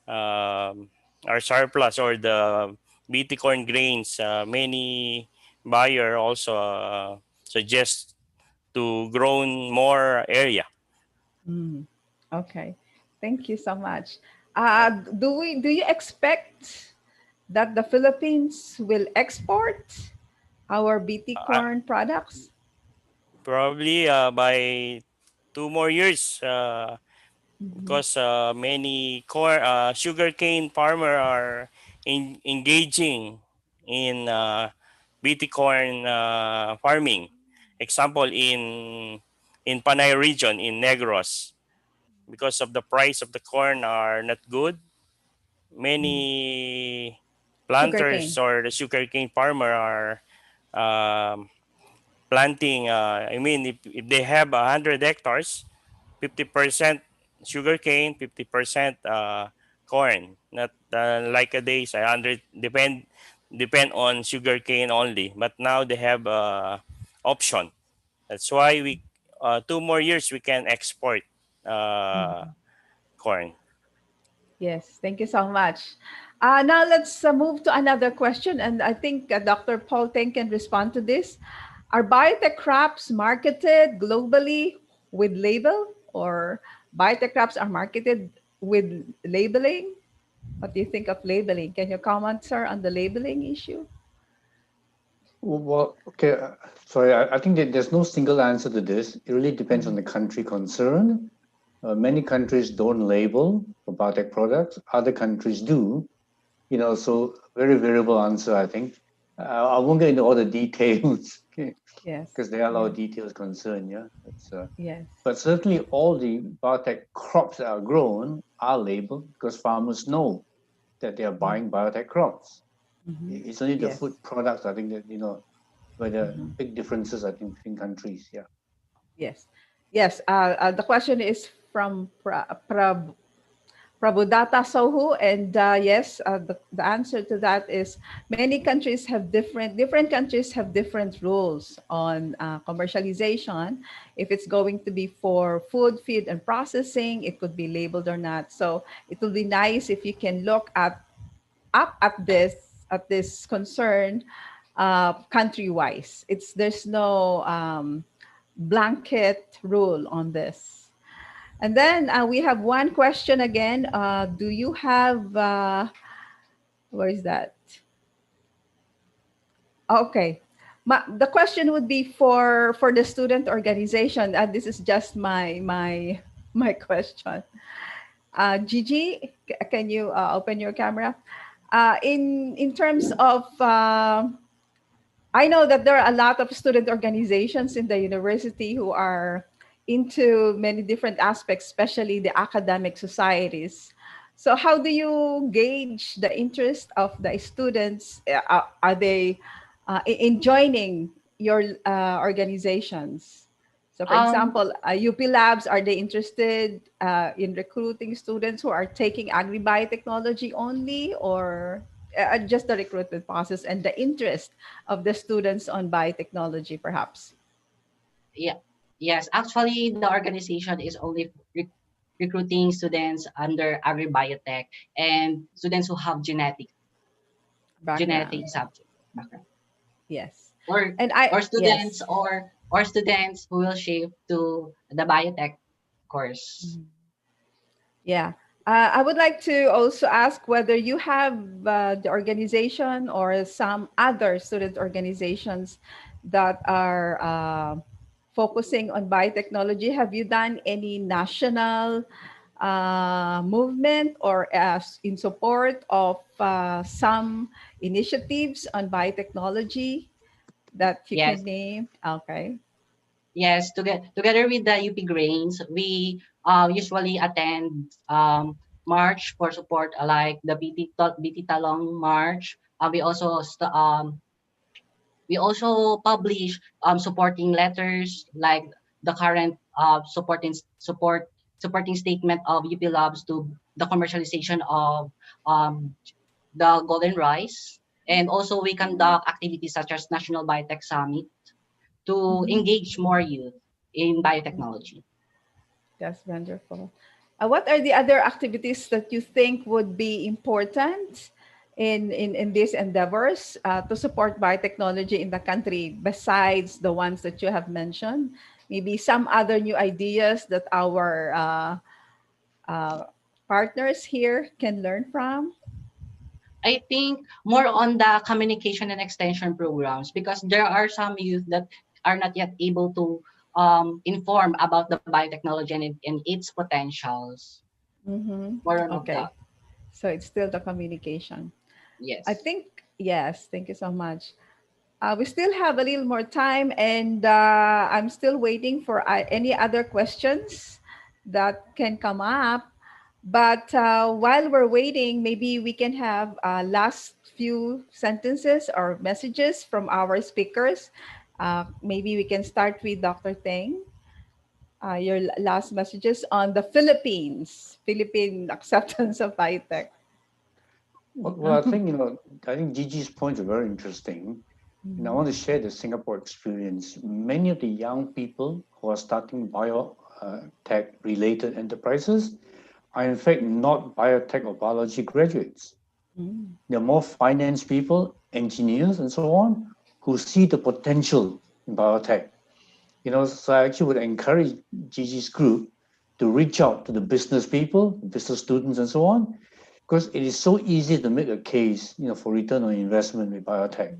D: our surplus or the BT corn grains, many buyer also suggest to grow more area.
A: mm. Okay. Thank you so much.
D: Yeah.
A: Do you expect that the Philippines will export our BT
D: Uh,
A: corn products?
D: Probably by 2 more years
A: Mhm,
D: because many sugarcane farmer are engaging in BT corn farming. Example in Panay region in Negros because of the price of the corn are not good.
A: mhm.
D: Many
A: Sugarcane.
D: planters or the sugarcane farmer are um, planting. I mean, if they have 100 hectares, 50% sugarcane, 50% corn. Not like a days, 100 depend on sugarcane only. But now they have option. That's why we 2 more years we can export uh,
A: Mhm.
D: corn.
A: Yes, thank you so much. Now let's move to another question, and I think Dr. Paul Teng can respond to this. Are biotech crops marketed globally? with label, or biotech crops are marketed with labeling? What do you think of labeling? Can you comment, sir, on the labeling issue?
B: Well, okay. Sorry, I think that there's no single answer to this. It really depends on the country concerned. Many countries don't label for biotech products. Other countries do. So very variable answer, I think. I won't get into all the details, okay,
A: Yes.
B: because there are a lot
A: Yeah.
B: of details concerned. Yeah,
A: Yes.
B: but certainly all the biotech crops that are grown are labeled because farmers know that they are buying biotech crops.
A: Mm-hmm.
B: It's only the
A: Yes.
B: food products, I think, that where there are
A: Mm-hmm.
B: big differences, I think, between countries. Yeah.
A: Yes. Yes. The question is from Prabhudatta Sohu, and yes, the answer to that is many countries have different countries have different rules on commercialization. If it's going to be for food, feed, and processing, it could be labeled or not. So it will be nice if you can look at this concern country wise. It's There's no blanket rule on this. And then we have one question again. Do you have, where is that? Okay. The question would be for the student organization. This is just my question. Gigi, can you open your camera? In terms of I know that there are a lot of student organizations in the university who are into many different aspects, especially the academic societies. So, how do you gauge the interest of the students? Are they in joining your organizations? So, for
E: Um,
A: example, UP Labs, are they interested in recruiting students who are taking agri-biotechnology only, or just the recruitment process and the interest of the students on biotechnology, perhaps?
E: yeah, yes. Actually, the organization is only recruiting students under agri-biotech and students who have genetic
A: Background.
E: subject background,
A: Yes.
E: or
A: And
E: students
A: yes.
E: or students who will shift to the biotech course.
A: Yeah. I would like to also ask whether you have the organization or some other student organizations that are focusing on biotechnology. Have you done any national movement or in support of some initiatives on biotechnology that you
E: Yes,
A: can name? Okay.
E: yes. Together with the UP Grains, we usually attend march for support, like the BT Talong March. We also publish supporting letters, like the current supporting statement of UP Labs to the commercialization of um, the golden rice. And also we conduct activities such as National Biotech Summit to
A: Mhm.
E: engage more youth in biotechnology.
A: That's wonderful. What are the other activities that you think would be important in these endeavors to support biotechnology in the country besides the ones that you have mentioned? Maybe some other new ideas that our uh, partners here can learn from?
E: I think more on the communication and extension programs, because there are some youth that are not yet able to inform about the biotechnology and its potentials.
A: Mm-hmm.
E: More on of
A: Okay.
E: that.
A: So it's still the communication. I
E: Yes.
A: think, yes, thank you so much. We still have a little more time, and I'm still waiting for any other questions that can come up. But while we're waiting, maybe we can have last few sentences or messages from our speakers. Maybe we can start with Dr. Teng. Your last messages on the Philippine acceptance of biotech.
B: Well, I think Gigi's points are very interesting. And I
A: Mhm.
B: want to share the Singapore experience. Many of the young people who are starting biotech related enterprises are in fact not biotech or biology graduates.
A: Mm.
B: They're more finance people, engineers, and so on, who see the potential in biotech. So I actually would encourage Gigi's group to reach out to the business people, business students, and so on, because it is so easy to make a case, for return on investment with biotech.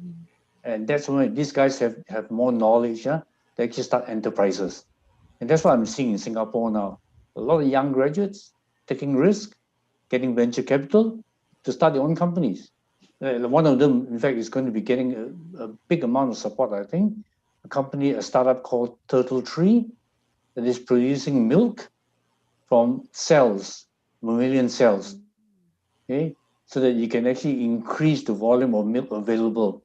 B: And that's why these guys have more knowledge, yeah, they actually start enterprises. And that's what I'm seeing in Singapore now. A lot of young graduates taking risk, getting venture capital to start their own companies. One of them, in fact, is going to be getting a big amount of support, I think. A startup called Turtle Tree that is producing milk from cells, mammalian cells, okay? So that you can actually increase the volume of milk available,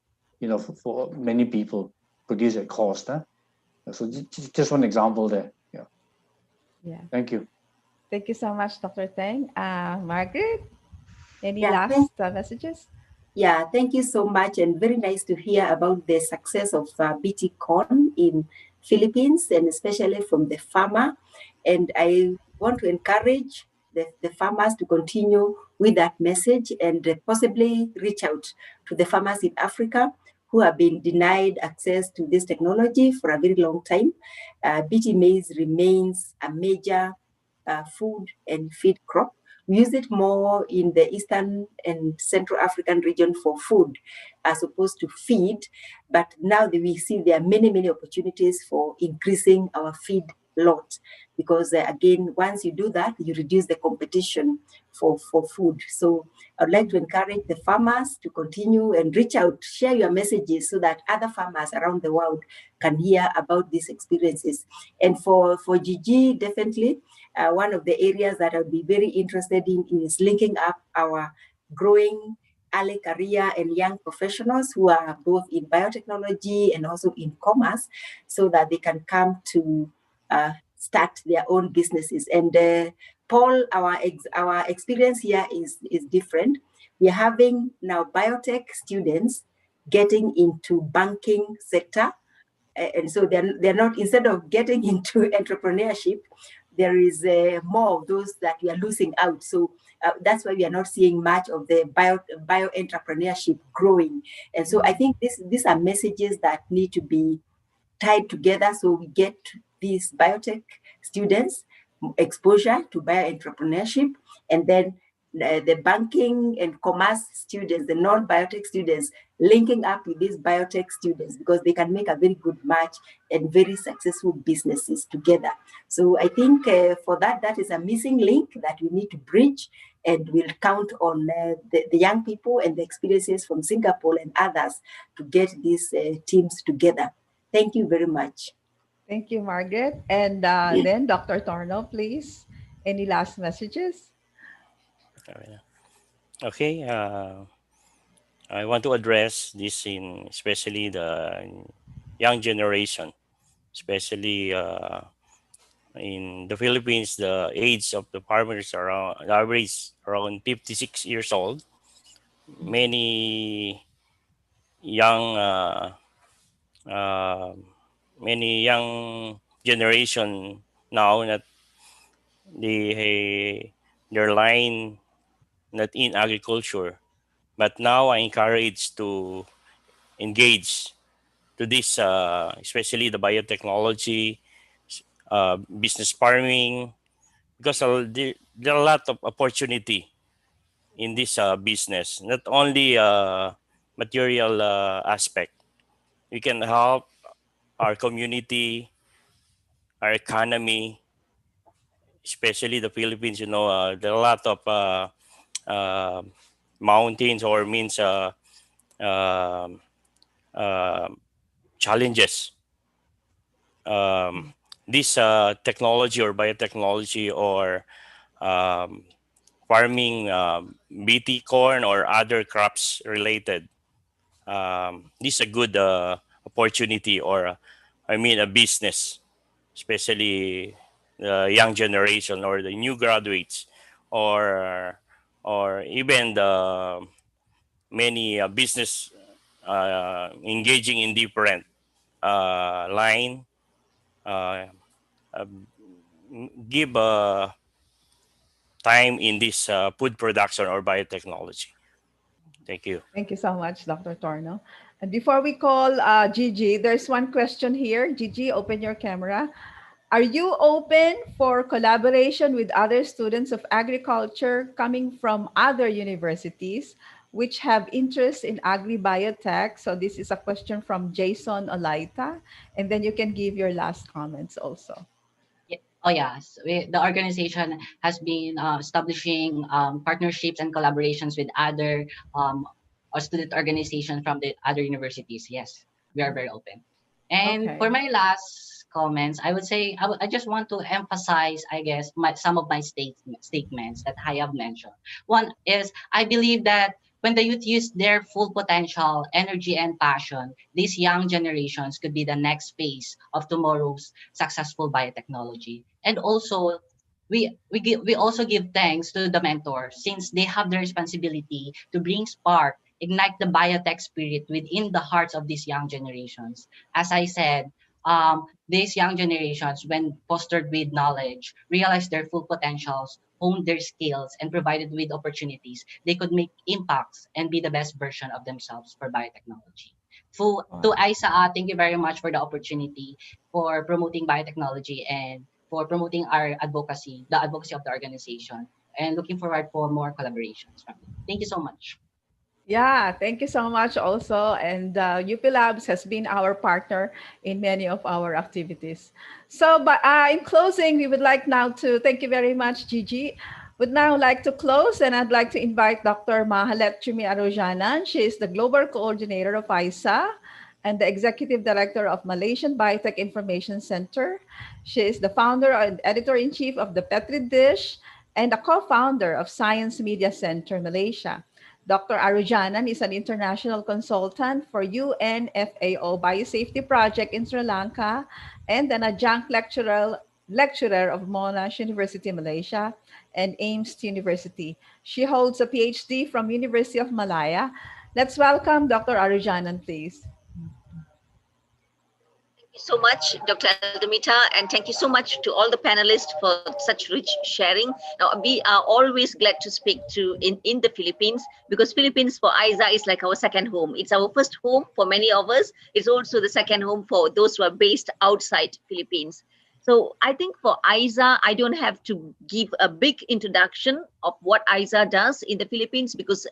B: for many people, produce at cost. Huh? So just one example there. Yeah.
A: Yeah.
B: Thank you.
A: Thank you so much, Dr. Teng. Margaret, any
C: Yeah,
A: last messages?
C: Yeah, thank you so much, and very nice to hear about the success of BT corn in Philippines, and especially from the farmer. And I want to encourage the farmers to continue with that message and possibly reach out to the farmers in Africa who have been denied access to this technology for a very long time. BT maize remains a major food and feed crop. We use it more in the Eastern and Central African region for food as opposed to feed. But now that we see there are many, many opportunities for increasing our feed lot because again, once you do that, you reduce the competition for food. So I'd like to encourage the farmers to continue and reach out, share your messages so that other farmers around the world can hear about these experiences. And for Gigi, definitely, one of the areas that I'll be very interested in is linking up our growing early career and young professionals who are both in biotechnology and also in commerce so that they can come to start their own businesses. And Paul, our experience here is different. We're having now biotech students getting into banking sector. And so they're not, instead of getting into entrepreneurship, there is more of those that we are losing out. So that's why we are not seeing much of the bio entrepreneurship growing. And so I think these are messages that need to be tied together so we get these biotech students exposure to bioentrepreneurship, and then the banking and commerce students, the non-biotech students, linking up with these biotech students because they can make a very good match and very successful businesses together. So I think for that is a missing link that we need to bridge, and we'll count on the young people and the experiences from Singapore and others to get these teams together. Thank you very much.
A: Thank you, Margaret. And then Dr. Torno, please. Any last messages?
D: Okay. I want to address this in especially the young generation, especially in the Philippines. The age of the farmers around average around 56 years old. Many young uh, many young generation now that they their line not in agriculture, but now I encourage to engage to this, especially the biotechnology, business farming, because there are a lot of opportunity in this business. Not only material aspect, we can help our community, our economy, especially the Philippines. There are a lot of uh, mountains or means um uh, challenges. Um, this technology or biotechnology or um, farming BT corn or other crops related. This is a good opportunity or I mean a business, especially the young generation or the new graduates or even the many business engaging in different line uh, uh, give time in this food production or biotechnology. Thank you.
A: Thank you so much, Dr. Torno. And before we call Gigi, there's one question here. Gigi, open your camera. Are you open for collaboration with other students of agriculture coming from other universities which have interest in agri-biotech? So this is a question from Jason Olaita. And then you can give your last comments also.
E: Oh yes, the organization has been establishing partnerships and collaborations with other or student organizations from the other universities. Yes, we are very open. And for
A: Okay.
E: my last comments, I would say I just want to emphasize, I guess, some of my statements that I have mentioned. One is I believe that when the youth use their full potential, energy, and passion, these young generations could be the next phase of tomorrow's successful biotechnology. And also, we also give thanks to the mentors since they have the responsibility to bring spark, ignite the biotech spirit within the hearts of these young generations. As I said, these young generations, when fostered with knowledge, realize their full potentials, hone their skills, and provided with opportunities, they could make impacts and be the best version of themselves for biotechnology. To
A: Wow.
E: Isa, thank you very much for the opportunity for promoting biotechnology and for promoting our advocacy, the advocacy of the organization, and looking forward for more collaborations from you. Thank you so much.
A: Yeah, thank you so much also. And UP Labs has been our partner in many of our activities. So, but in closing, we would like now to thank you very much, Gigi. Would now like to close, and I'd like to invite Dr. Mahalet Chumi Arojanan. She is the Global Coordinator of ISA and the Executive Director of Malaysian Biotech Information Center. She is the founder and editor-in-chief of the Petri Dish and a co-founder of Science Media Center Malaysia. Dr. Arujanan is an international consultant for UNFAO Biosafety Project in Sri Lanka and an adjunct lecturer of Monash University, Malaysia, and Ames University. She holds a PhD from University of Malaya. Let's welcome Dr. Arujanan, please.
F: Thank you so much, Dr. Aldemita, and thank you so much to all the panelists for such rich sharing. Now, we are always glad to speak to in the Philippines because Philippines for ISA is like our second home. It's our first home for many of us. It's also the second home for those who are based outside Philippines. So I think for ISA, I don't have to give a big introduction of what ISA does in the Philippines because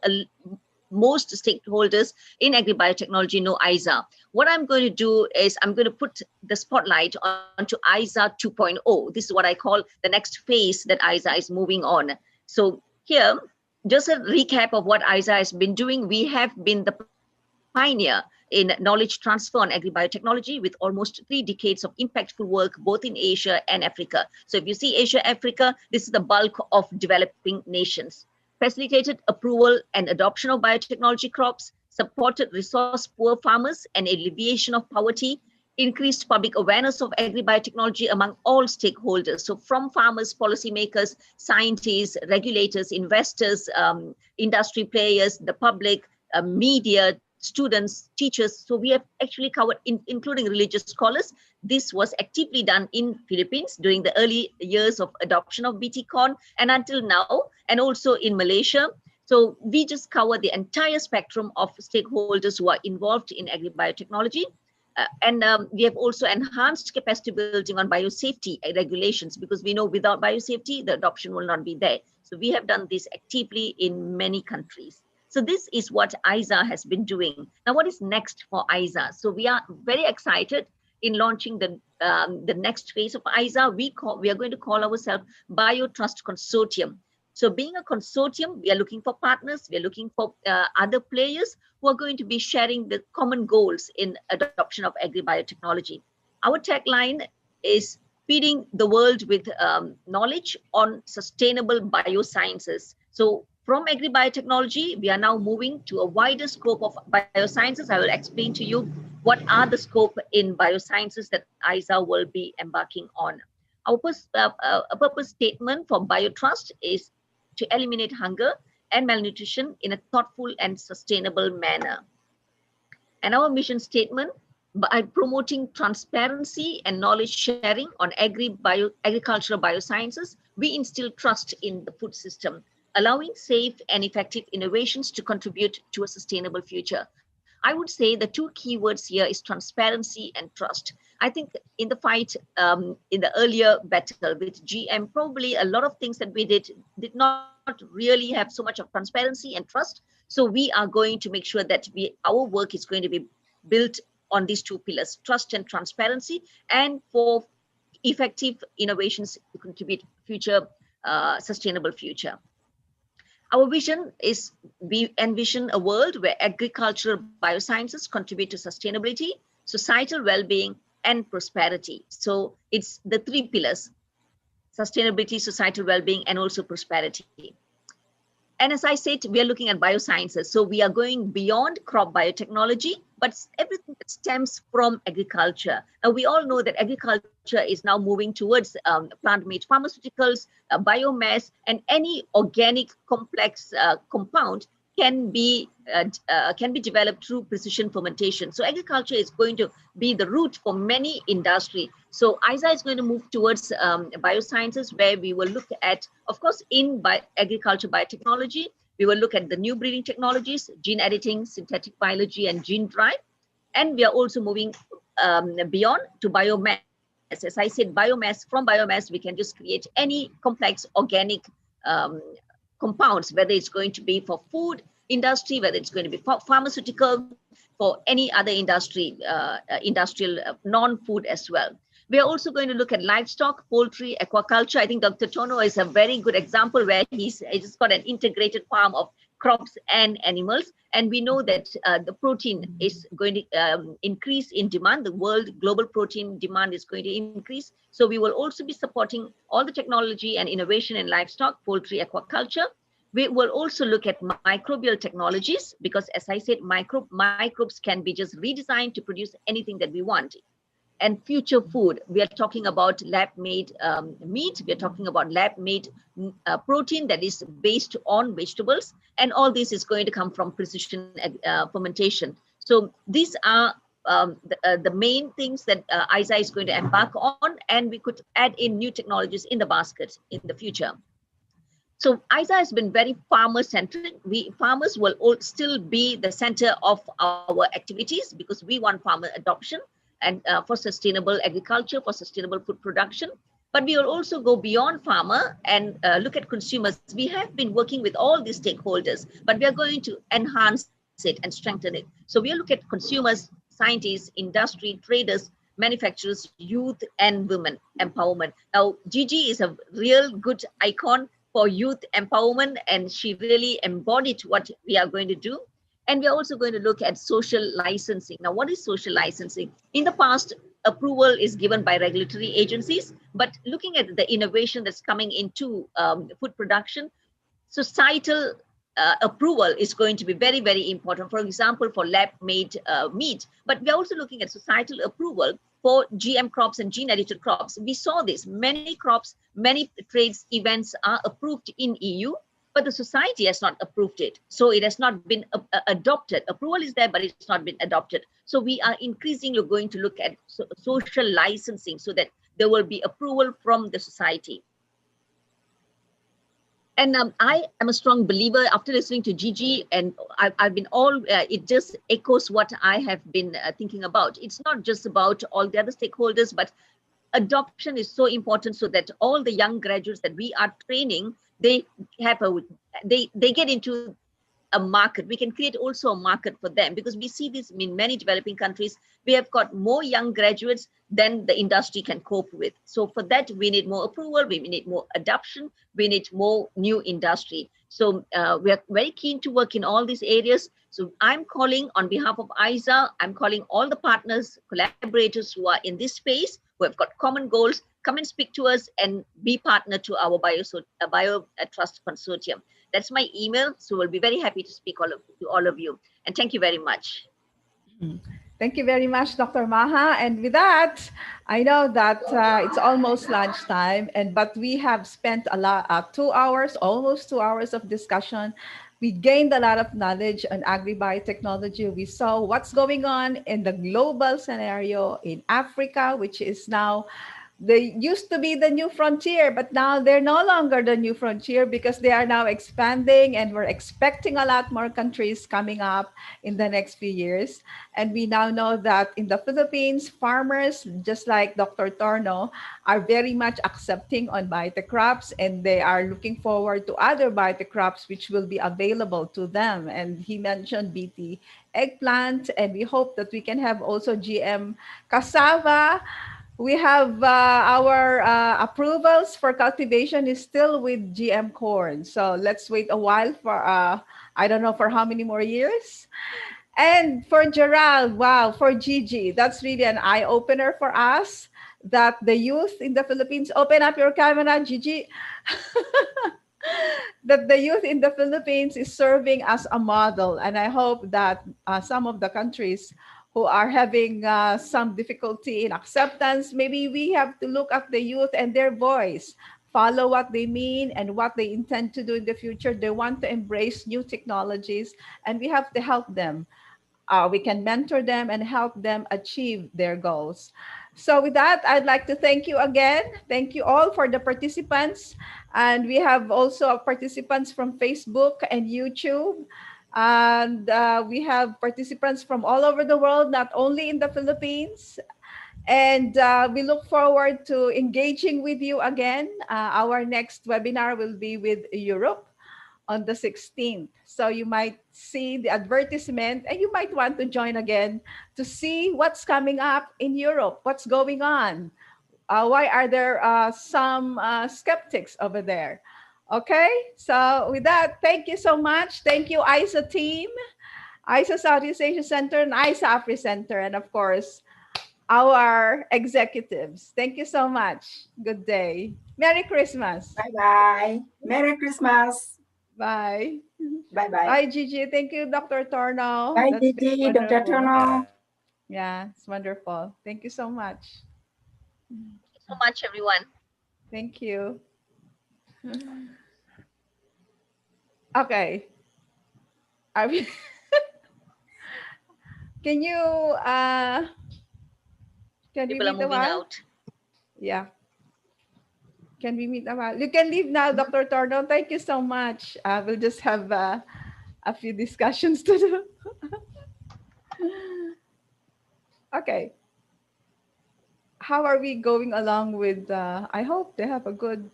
F: most stakeholders in agribiotechnology know ISA. What I'm going to do is I'm going to put the spotlight onto ISA 2.0. This is what I call the next phase that ISA is moving on. So here, just a recap of what ISA has been doing. We have been the pioneer in knowledge transfer on agribiotechnology with almost 3 decades of impactful work both in Asia and Africa. So if you see Asia, Africa, this is the bulk of developing nations. Facilitated approval and adoption of biotechnology crops, supported resource-poor farmers and alleviation of poverty, increased public awareness of agribiotechnology among all stakeholders. So from farmers, policymakers, scientists, regulators, investors, industry players, the public, media, students, teachers. So we have actually covered, including religious scholars. This was actively done in Philippines during the early years of adoption of BT Corn and until now, and also in Malaysia. So we just cover the entire spectrum of stakeholders who are involved in agribiotechnology. And we have also enhanced capacity building on biosafety regulations because we know without biosafety, the adoption will not be there. So we have done this actively in many countries. So this is what ISA has been doing. Now, what is next for ISA? So we are very excited in launching the next phase of ISA. We are going to call ourselves BioTrust Consortium. So being a consortium, we are looking for partners, we are looking for other players who are going to be sharing the common goals in adoption of agribiotechnology. Our tagline is feeding the world with knowledge on sustainable biosciences. So from agribiotechnology, we are now moving to a wider scope of biosciences. I will explain to you what are the scope in biosciences that ISA will be embarking on. Our purpose statement for BioTrust is to eliminate hunger and malnutrition in a thoughtful and sustainable manner. And our mission statement, by promoting transparency and knowledge sharing on agricultural biosciences, we instill trust in the food system, allowing safe and effective innovations to contribute to a sustainable future. I would say the two keywords here is transparency and trust. I think in the fight, in the earlier battle with GM, probably a lot of things that we did not really have so much of transparency and trust. So we are going to make sure that our work is going to be built on these two pillars, trust and transparency, and for effective innovations to contribute future sustainable future. Our vision is we envision a world where agricultural biosciences contribute to sustainability, societal well-being, and prosperity. So it's the three pillars: sustainability, societal well-being, and also prosperity. And as I said, we are looking at biosciences. So we are going beyond crop biotechnology, but everything that stems from agriculture. Now, we all know that agriculture is now moving towards plant-made pharmaceuticals, biomass, and any organic complex compound can be developed through precision fermentation. So agriculture is going to be the root for many industry. So ISA is going to move towards biosciences, where we will look at, of course, in agriculture biotechnology, we will look at the new breeding technologies, gene editing, synthetic biology, and gene drive. And we are also moving beyond to biomass. As I said, biomass, from biomass, we can just create any complex organic compounds, whether it's going to be for food industry, whether it's going to be for pharmaceutical, for any other industry, industrial non-food as well. We are also going to look at livestock, poultry, aquaculture. I think Dr. Tono is a very good example where he's just got an integrated farm of crops and animals. And we know that the protein is going to increase in demand. The world global protein demand is going to increase. So we will also be supporting all the technology and innovation in livestock, poultry, aquaculture. We will also look at microbial technologies because, as I said, microbes can be just redesigned to produce anything that we want. And future food, we are talking about lab-made meat, we are talking about lab-made protein that is based on vegetables, and all this is going to come from precision fermentation. So these are the main things that ISA is going to embark on, and we could add in new technologies in the basket in the future. So ISA has been very farmer-centric. Farmers will still be the center of our activities because we want farmer adoption and for sustainable agriculture, for sustainable food production. But we will also go beyond farmer and look at consumers. We have been working with all these stakeholders, but we are going to enhance it and strengthen it. So we look at consumers, scientists, industry, traders, manufacturers, youth, and women empowerment. Now, Gigi is a real good icon for youth empowerment, and she really embodied what we are going to do. And we're also going to look at social licensing. Now, what is social licensing? In the past, approval is given by regulatory agencies, but looking at the innovation that's coming into food production, societal approval is going to be very, very important. For example, for lab-made meat, but we're also looking at societal approval for GM crops and gene-edited crops. We saw this, many crops, many trades events are approved in EU, but the society has not approved it. So it has not been adopted. Approval is there, but it's not been adopted. So we are increasingly going to look at social licensing so that there will be approval from the society. And I am a strong believer after listening to Gigi, and I've been it just echoes what I have been thinking about. It's not just about all the other stakeholders, but adoption is so important so that all the young graduates that we are training, they get into a market. We can create also a market for them because we see this in many developing countries. We have got more young graduates than the industry can cope with. So for that, we need more approval, we need more adoption, we need more new industry. So we are very keen to work in all these areas. So I'm calling on behalf of ISA, I'm calling all the partners, collaborators who are in this space, who have got common goals, come and speak to us and be partner to our Bio Trust Consortium. That's my email. So we'll be very happy to speak to all of you. And thank you very much.
A: Thank you very much, Dr. Maha. And with that, I know that it's almost lunchtime, but we have spent a lot, 2 hours, almost 2 hours of discussion. We gained a lot of knowledge on agri-biotechnology. We saw what's going on in the global scenario in Africa, which is now They used to be the new frontier, but now they're no longer the new frontier because they are now expanding, and we're expecting a lot more countries coming up in the next few years. And we now know that in the Philippines, farmers, just like Dr. Torno, are very much accepting on biotech crops, and they are looking forward to other biotech crops which will be available to them. And he mentioned BT eggplant, and we hope that we can have also GM cassava. We have our approvals for cultivation is still with GM corn. So let's wait a while for, I don't know for how many more years. And for Gerald, wow, for Gigi, that's really an eye opener for us that the youth in the Philippines, open up your camera, Gigi. That the youth in the Philippines is serving as a model. And I hope that some of the countries who are having some difficulty in acceptance, maybe we have to look at the youth and their voice, follow what they mean and what they intend to do in the future. They want to embrace new technologies, and we have to help them. We can mentor them and help them achieve their goals. So with that, I'd like to thank you again. Thank you all for the participants. And we have also participants from Facebook and YouTube. And we have participants from all over the world, not only in the Philippines. And we look forward to engaging with you again. Our next webinar will be with Europe on the 16th. So you might see the advertisement and you might want to join again to see what's coming up in Europe, what's going on. Why are there some skeptics over there? Okay, so with that, thank you so much. Thank you, ISA team, ISA Southeast Asia Center, and ISA Afri Center, and of course, our executives. Thank you so much. Good day. Merry Christmas.
C: Bye-bye. Merry Christmas.
A: Bye.
C: Bye-bye.
A: Bye, Gigi. Thank you, Dr. Torno.
C: Bye,
A: That's been
C: Gigi, Dr.
A: wonderful.
C: Tono.
A: Yeah, it's wonderful. Thank you so much.
F: Thank you so much, everyone.
A: Thank you. Okay. Are we can you can we
F: People are
A: meet a
F: moving
A: while?
F: out.
A: Yeah. Can we meet a while? You can leave now, Dr. Torno. Thank you so much. We'll just have a few discussions to do. Okay. How are we going along with? I hope they have a good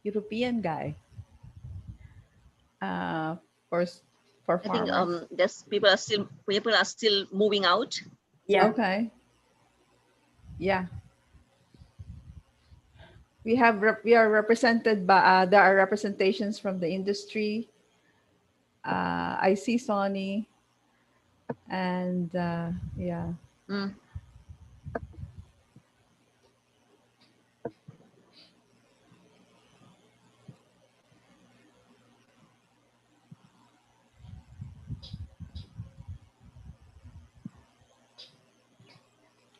A: European guy uh, for for
F: I think
A: farmers.
F: there's people are still moving out.
C: Yeah.
A: Okay. Yeah. We are represented by there are representations from the industry. I see Sony, and yeah.
F: Mm.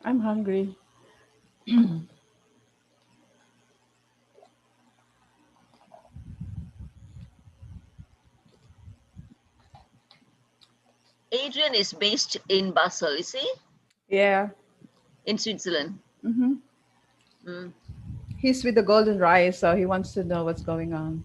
A: I'm hungry.
F: Adrian is based in Basel, is he?
A: Yeah.
F: In Switzerland.
A: Mm-hmm.
F: Mm.
A: He's with the Golden Rice, so he wants to know what's going on.